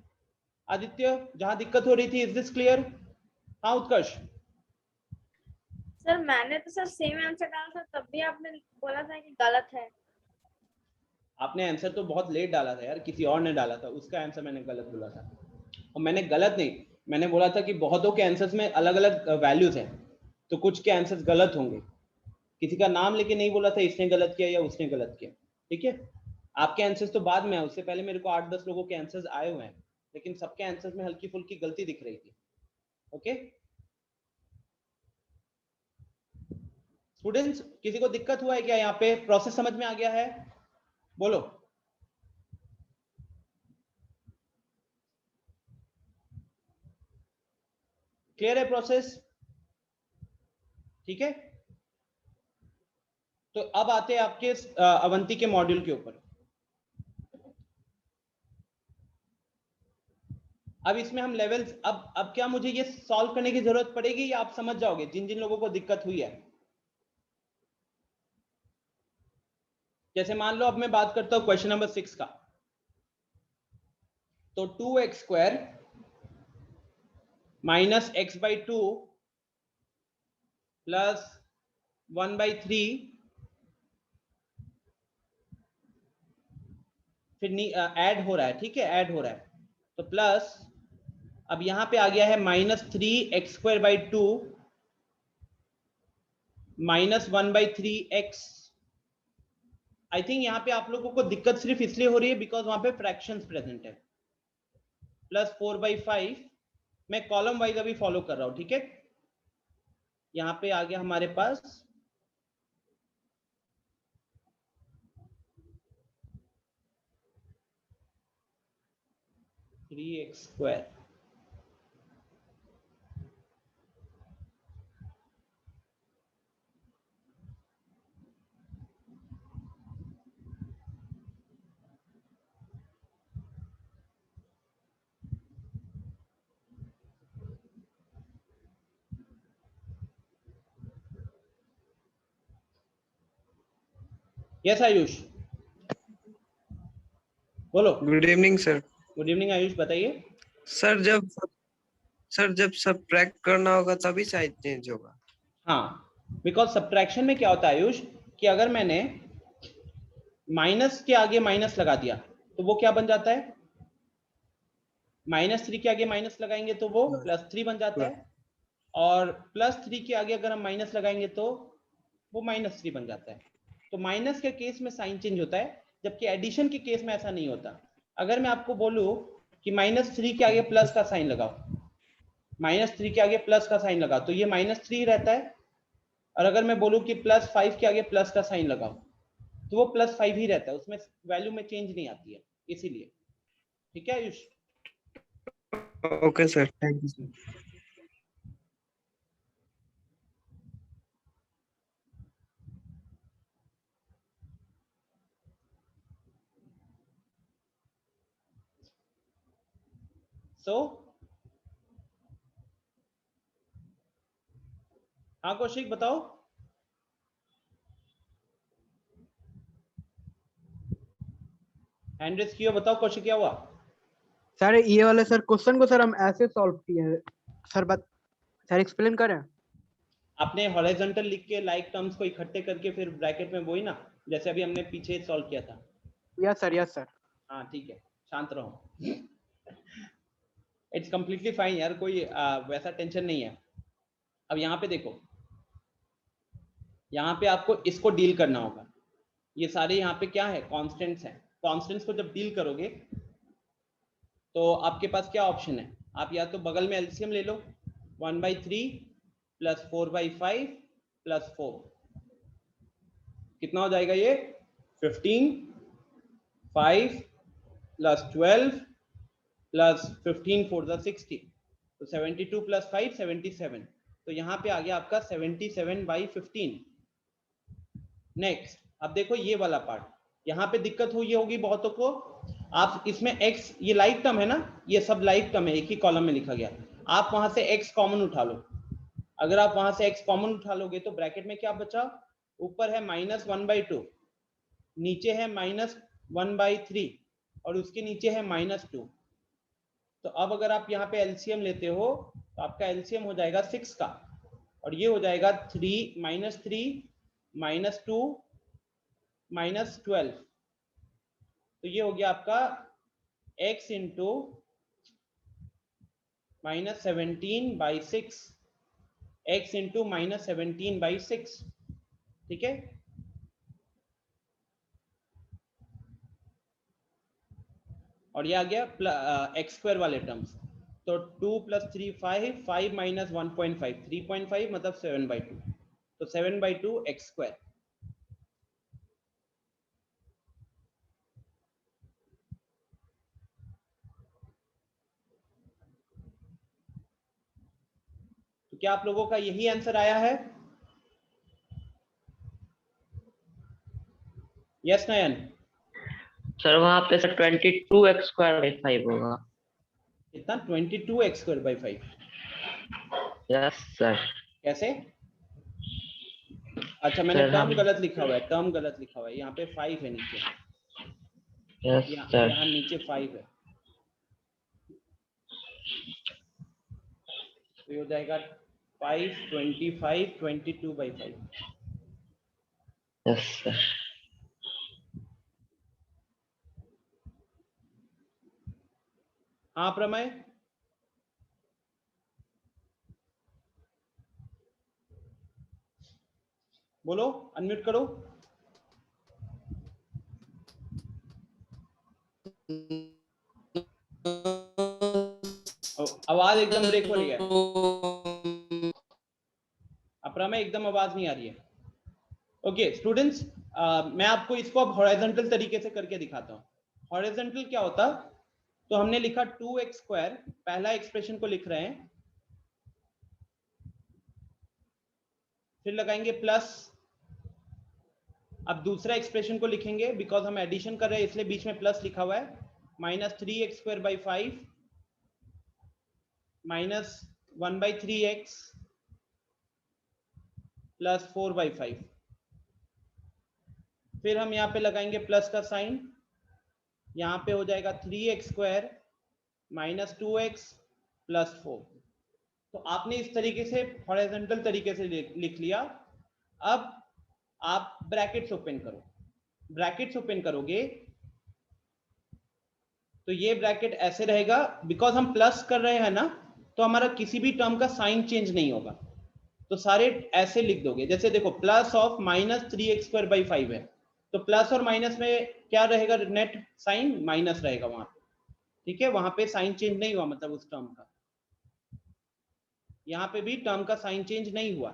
आदित्य, जहां दिक्कत हो रही थी, इज दिस क्लियर? हाँ उत्कर्ष। सर मैंने तो सर सेम आंसर डाला था, तब भी आपने बोला था कि गलत है। आपने आंसर तो बहुत लेट डाला था यार, किसी और ने डाला था, उसका आंसर मैंने गलत बोला था। और मैंने गलत नहीं, मैंने बोला था कि बहुतों के आंसर्स में अलग अलग वैल्यूज हैं, तो कुछ के आंसर्स गलत होंगे। किसी का नाम लेके नहीं बोला था इसने गलत किया या उसने गलत किया। ठीक है, आपके आंसर्स तो बाद में आए, उससे पहले मेरे को 8-10 लोगों के आंसर्स आए हुए हैं, लेकिन सबके आंसर्स में हल्की फुल्की गलती दिख रही थी। ओके स्टूडेंट्स, किसी को दिक्कत हुआ है क्या? यहाँ पे प्रोसेस समझ में आ गया है? बोलो। क्लियर है प्रोसेस? ठीक है, तो अब आते हैं आपके अवंती के मॉड्यूल के ऊपर। अब इसमें हम लेवल्स, अब क्या मुझे ये सॉल्व करने की जरूरत पड़ेगी या आप समझ जाओगे जिन जिन लोगों को दिक्कत हुई है? जैसे मान लो अब मैं बात करता हूं क्वेश्चन नंबर 6 का, तो 2x² -x/2 प्लस 1/3 फिर ऐड हो रहा है। ठीक है, ऐड हो रहा है, तो प्लस अब यहां पे आ गया है -3x²/2 -1/3x। आई थिंक यहाँ पे आप लोगों को दिक्कत सिर्फ इसलिए हो रही है बिकॉज वहां पे फ्रैक्शंस प्रेजेंट है। प्लस 4/5, मैं कॉलम वाइज अभी फॉलो कर रहा हूं। ठीक है, यहाँ पे आ गया हमारे पास 3x²। यस आयुष बोलो। Good evening sir. Good evening Ayush, बताइए। सर जब सब्ट्रैक्ट करना होगा तभी साइज चेंज होगा। हाँ, बिकॉज सब्ट्रैक्शन में क्या होता है आयुष कि अगर मैंने माइनस के आगे माइनस लगा दिया तो वो क्या बन जाता है? -3 के आगे माइनस लगाएंगे तो वो +3 बन जाता है, और +3 के आगे अगर हम माइनस लगाएंगे तो वो -3 बन जाता है। तो माइनस के केस में साइन चेंज होता है, जबकि एडिशन के केस में ऐसा नहीं होता। अगर मैं आपको बोलूं कि -3 के आगे प्लस का साइन लगाओ, -3 के आगे प्लस का साइन लगाओ, तो ये -3 रहता है। और अगर मैं बोलूं कि +5 के आगे प्लस का साइन लगाओ तो वो +5 ही रहता है, उसमें वैल्यू में चेंज नहीं आती है, इसीलिए। ठीक है Ayush? Okay sir, thank you sir. So हाँ कौशिक बताओ। हैंड रेज किया, बताओ कौशिक क्या हुआ? सर ये वाले सर क्वेश्चन को सर हम ऐसे सॉल्व किए हैं सर एक्सप्लेन करें? आपने हॉरिजॉन्टल लिख के लाइक टर्म्स को इकट्ठे करके फिर ब्रैकेट में वही ना, जैसे अभी हमने पीछे सॉल्व किया था। Yes sir. हाँ ठीक है, शांत रहो। इट्स कंप्लीटली फाइन यार, कोई वैसा टेंशन नहीं है। अब यहाँ पे देखो, यहाँ पे आपको इसको डील करना होगा। ये सारे यहाँ पे क्या है? कॉन्स्टेंट्स हैं। कॉन्स्टेंट्स को जब डील करोगे तो आपके पास क्या ऑप्शन है? आप या तो बगल में एलसीएम ले लो, 1/3 + 4/5 + 4, कितना हो जाएगा ये? 15, 5 plus 12 plus 15 4 the 60, तो 72 plus 5 77, तो यहाँ पे आ गया आपका 77/15। नेक्स्ट अब देखो ये वाला पार्ट, यहाँ पे दिक्कत हुई होगी बहुतों को, आप इसमें x, ये लाइक टर्म है ना, ये सब लाइक टर्म है, एक ही कॉलम में लिखा गया, आप वहां से x कॉमन उठा लो। अगर आप वहां से x कॉमन उठा लोगे तो ब्रैकेट में क्या बचा, ऊपर है -1/2, नीचे है -1/3 और उसके नीचे है -2। तो अब अगर आप यहाँ पे एलसीएम लेते हो तो आपका एलसीएम हो जाएगा 6 का, और ये हो जाएगा 3 -2 -12, तो ये हो गया आपका x इंटू -17/6, x इंटू -17/6, ठीक है। और ये आ गया x² वाले टर्म्स, तो 2 + 3 5, 5 - 1.5 3.5 मतलब 7/2, तो 7/2 x²। तो क्या आप लोगों का यही आंसर आया है? यस नयन? सर वहां पे सर 22x² 5 होगा। कितना? 22x² 5? Yes sir. कैसे? अच्छा मैंने सर टर्म हम गलत लिखा हुआ है, टर्म गलत लिखा हुआ है, यहाँ पे 5 है नीचे, यस सर। यहाँ नीचे 5 है, तो ये हो जाएगा 5 25 22/5। Yes sir. हाँ प्रमेय, बोलो, अनम्यूट करो। आवाज एकदम ब्रेक हो रही है, प्रमेय एकदम आवाज नहीं आ रही है। ओके स्टूडेंट्स, मैं आपको इसको अब हॉरिजॉन्टल तरीके से करके दिखाता हूँ। हॉरिजॉन्टल क्या होता, तो हमने लिखा 2x², पहला एक्सप्रेशन को लिख रहे हैं, फिर लगाएंगे प्लस, अब दूसरा एक्सप्रेशन को लिखेंगे, बिकॉज हम एडिशन कर रहे हैं इसलिए बीच में प्लस लिखा हुआ है, -3x² 5 -1/3x + 4/5, फिर हम यहाँ पे लगाएंगे प्लस का साइन, यहाँ पे हो जाएगा 3x² -2x + 4। तो आपने इस तरीके से हॉरिजॉन्टल तरीके से लिख लिया। अब आप ब्रैकेट्स ओपन करो, ब्रैकेट्स ओपन करोगे तो ये ब्रैकेट ऐसे रहेगा, बिकॉज हम प्लस कर रहे हैं ना, तो हमारा किसी भी टर्म का साइन चेंज नहीं होगा, तो सारे ऐसे लिख दोगे। जैसे देखो प्लस ऑफ -3x² 5 है, तो प्लस और माइनस में क्या रहेगा, नेट साइन माइनस रहेगा वहां पे, ठीक है, वहां पे साइन चेंज नहीं हुआ, मतलब उस टर्म का, यहाँ पे भी टर्म का साइन चेंज नहीं हुआ।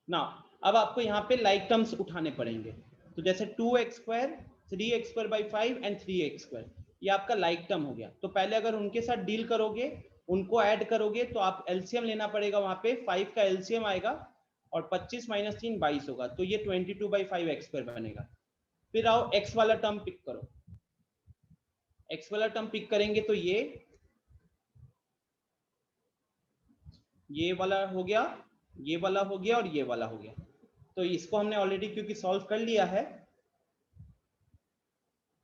ना अब आपको यहाँ पे लाइक टर्म्स उठाने पड़ेंगे, तो जैसे 2x², 3x² 5 एंड 3x², ये आपका लाइक टर्म हो गया। तो पहले अगर उनके साथ डील करोगे, उनको ऐड करोगे, तो आप एलसीएम लेना पड़ेगा, वहां पे 5 का एलसीएम आएगा और 25 - 3 22 होगा, तो ये 22/5 x² बनेगा। फिर आओ x वाला टर्म पिक करो, x वाला टर्म पिक करेंगे तो ये वाला हो गया, ये वाला हो गया और ये वाला हो गया। तो इसको हमने ऑलरेडी क्योंकि सॉल्व कर लिया है,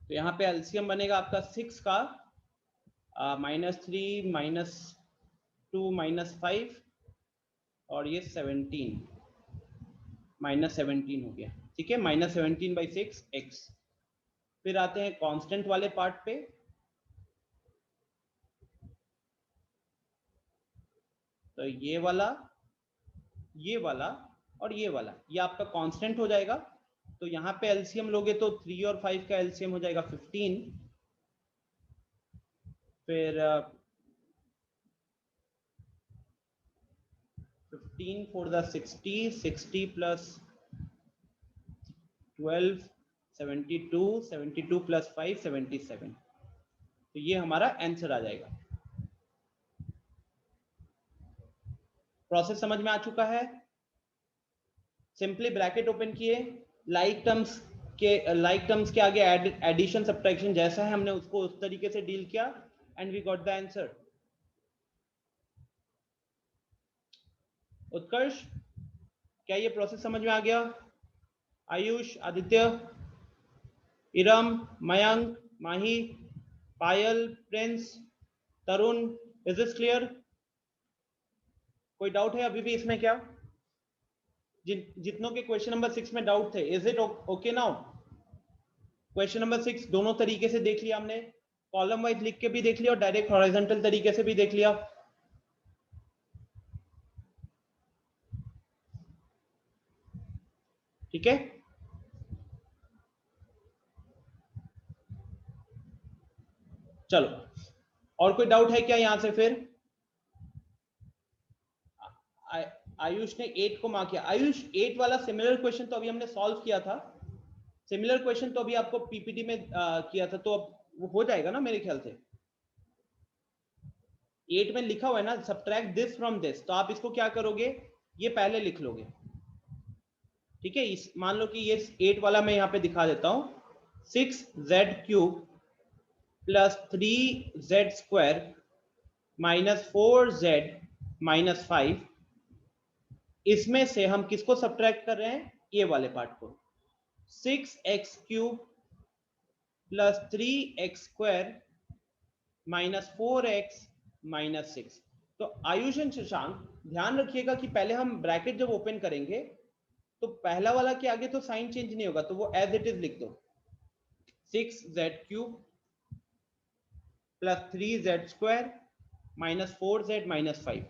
तो यहाँ पे एलसीएम बनेगा आपका 6 का -3 -2 -5 और ये 17 -17 हो गया, ठीक है, -17/6 x। फिर आते हैं कांस्टेंट वाले पार्ट पे, तो ये वाला और ये वाला, ये आपका कांस्टेंट हो जाएगा, तो यहाँ पे एलसीएम लोगे तो 3 और 5 का एलसीएम हो जाएगा 15, फिर 15 for the 60 plus 12 72 plus 5 77, तो ये हमारा आंसर आ जाएगा। प्रोसेस समझ में आ चुका है? सिंपली ब्रैकेट ओपन किए, लाइक टर्म्स के आगे एडिशन सब्ट्रैक्शन जैसा है हमने उसको उस तरीके से डील किया and we got the answer. Utkarsh, क्या ये प्रोसेस समझ में आ गया? Ayush, Aditya, Iram, Mayank, Mahi, Payal, Prince, Tarun, is this clear? कोई डाउट है अभी भी इसमें? क्या जितनों के क्वेश्चन नंबर 6 में डाउट थे, is it okay now? Question number 6 दोनों तरीके से देख लिया हमने, कॉलम वाइज लिख के भी देख लिया और डायरेक्ट हॉरिजॉन्टल तरीके से भी देख लिया। ठीक है, चलो और कोई डाउट है क्या यहां से? फिर आयुष ने 8 को मार्क किया। आयुष 8 वाला सिमिलर क्वेश्चन तो अभी हमने सॉल्व किया था, सिमिलर क्वेश्चन तो अभी आपको पीपीटी में किया था, तो अब वो हो जाएगा ना मेरे ख्याल से। 8 में लिखा हुआ है ना सब्ट्रैक्ट दिस फ्रॉम दिस, तो आप इसको क्या करोगे, ये पहले लिख लोगे। ठीक है, इस मान लो कि ये 8 वाला मैं यहाँ पे दिखा देता हूं, 6z³ plus 3z² minus 4z minus 5, इसमें से हम किसको सब्ट्रैक्ट कर रहे हैं? ये वाले पार्ट को। 6x³ plus 3x² minus 4x minus 6। तो आयुष एंड शशांक ध्यान रखिएगा कि पहले हम ब्रैकेट जब ओपन करेंगे तो पहला वाला के आगे तो साइन चेंज नहीं होगा, तो वो एज इट इज लिख दो, 6z³ plus 3z² minus 4z minus 5।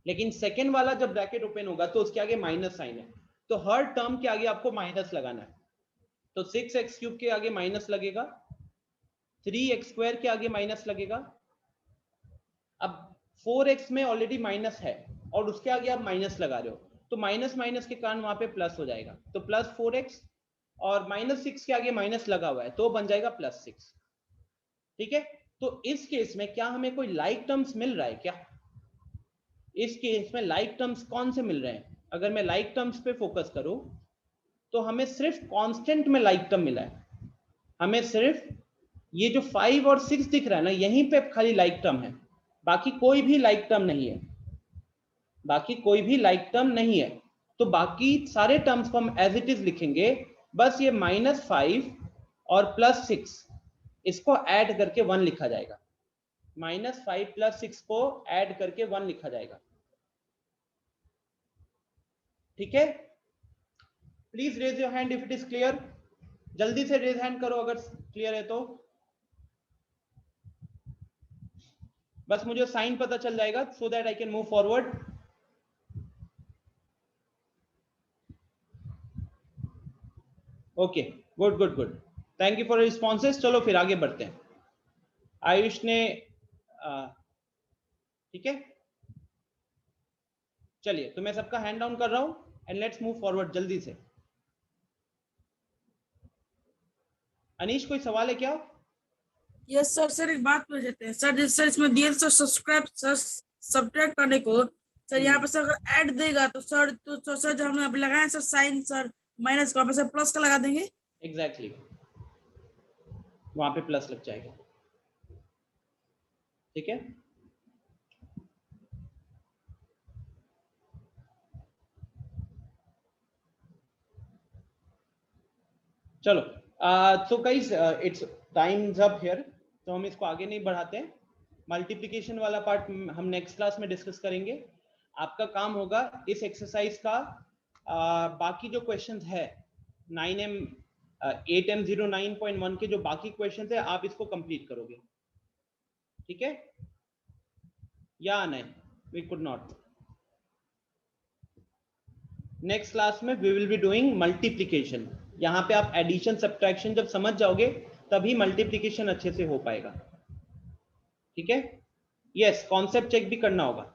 लेकिन सेकेंड वाला जब ब्रैकेट ओपन होगा तो उसके आगे माइनस साइन है, तो हर टर्म के आगे आपको माइनस लगाना है। तो 6x³ के आगे माइनस लगेगा, 3x² के आगे माइनस लगेगा। अब 4x में ऑलरेडी माइनस है और उसके आगे आप माइनस लगा रहे हो, तो माइनस माइनस के कारण वहां पे प्लस हो जाएगा, तो प्लस 4x, और माइनस 6 के आगे माइनस लगा हुआ है तो बन जाएगा प्लस 6। ठीक है, तो इस केस में क्या हमें कोई लाइक टर्म्स मिल रहा है क्या? इस केस में लाइक टर्म्स कौन से मिल रहे हैं? अगर मैं लाइक टर्म्स पे फोकस करूं तो हमें सिर्फ कांस्टेंट में लाइक टर्म मिला है, हमें सिर्फ ये जो 5 और 6 दिख रहा है ना, यहीं पे खाली लाइक टर्म है, बाकी कोई भी लाइक टर्म नहीं है, बाकी कोई भी लाइक टर्म नहीं है। तो बाकी सारे टर्म्स को हम एज इट इज लिखेंगे, बस ये -5 और +6 इसको ऐड करके 1 लिखा जाएगा, -5 + 6 को ऐड करके 1 लिखा जाएगा। ठीक है, please raise your hand if it is clear. जल्दी से रेज हैंड करो अगर क्लियर है तो, बस मुझे साइन पता चल जाएगा so that I can move forward. Okay, good good good, thank you for responses. चलो फिर आगे बढ़ते हैं। आयुष ने ठीक है, चलिए तो मैं सबका हैंड डाउन कर रहा हूं एंड लेट्स मूव फॉरवर्ड जल्दी से। अनीश कोई सवाल है क्या? Yes sir. सर एक बात पूछ लेते हैं सर, जिस सर इसमें दिए सर सब्सक्राइब सर सब्ट्रैक्ट करने को, सर यहाँ पे सर अगर ऐड देगा तो सर जो हमने अभी लगाए सर साइन सर माइनस का, सर प्लस का लगा देंगे। एग्जैक्टली, वहां पे प्लस लग जाएगा। ठीक है, चलो तो guys it's times up here, तो हम इसको आगे नहीं बढ़ाते हैं। मल्टीप्लिकेशन वाला पार्ट हम नेक्स्ट क्लास में डिस्कस करेंगे। आपका काम होगा इस एक्सरसाइज का बाकी जो क्वेश्चंस है 9M 8M09.1 के जो बाकी क्वेश्चंस है आप इसको कंप्लीट करोगे। ठीक है, या नहीं? We could not, next class में we will be doing multiplication. यहाँ पे आप एडिशन सब्ट्रैक्शन जब समझ जाओगे तभी मल्टीप्लीकेशन अच्छे से हो पाएगा। ठीक है, यस, कॉन्सेप्ट चेक भी करना होगा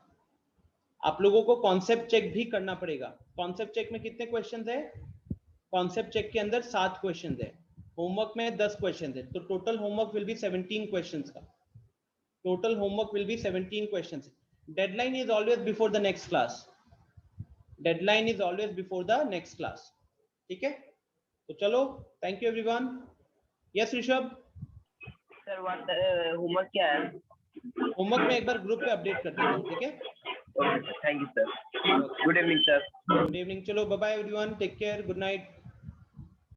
आप लोगों को, कॉन्सेप्ट चेक भी करना पड़ेगा। कॉन्सेप्ट चेक में कितने क्वेश्चंस है? कॉन्सेप्ट चेक के अंदर 7 क्वेश्चंस है, होमवर्क में 10 क्वेश्चंस है, तो total homework will be 17 questions का। Total homework will be 17 questions. Deadline is always before the next class, deadline is always before the next class. ठीक है, तो चलो, thank you everyone. Yes Rishabh sir what homework क्या है? Homework में एक बार group पे अपडेट कर देता हूँ। ठीक है, okay sir, thank you sir. Good evening sir. Good evening, चलो bye bye everyone, take care, good night.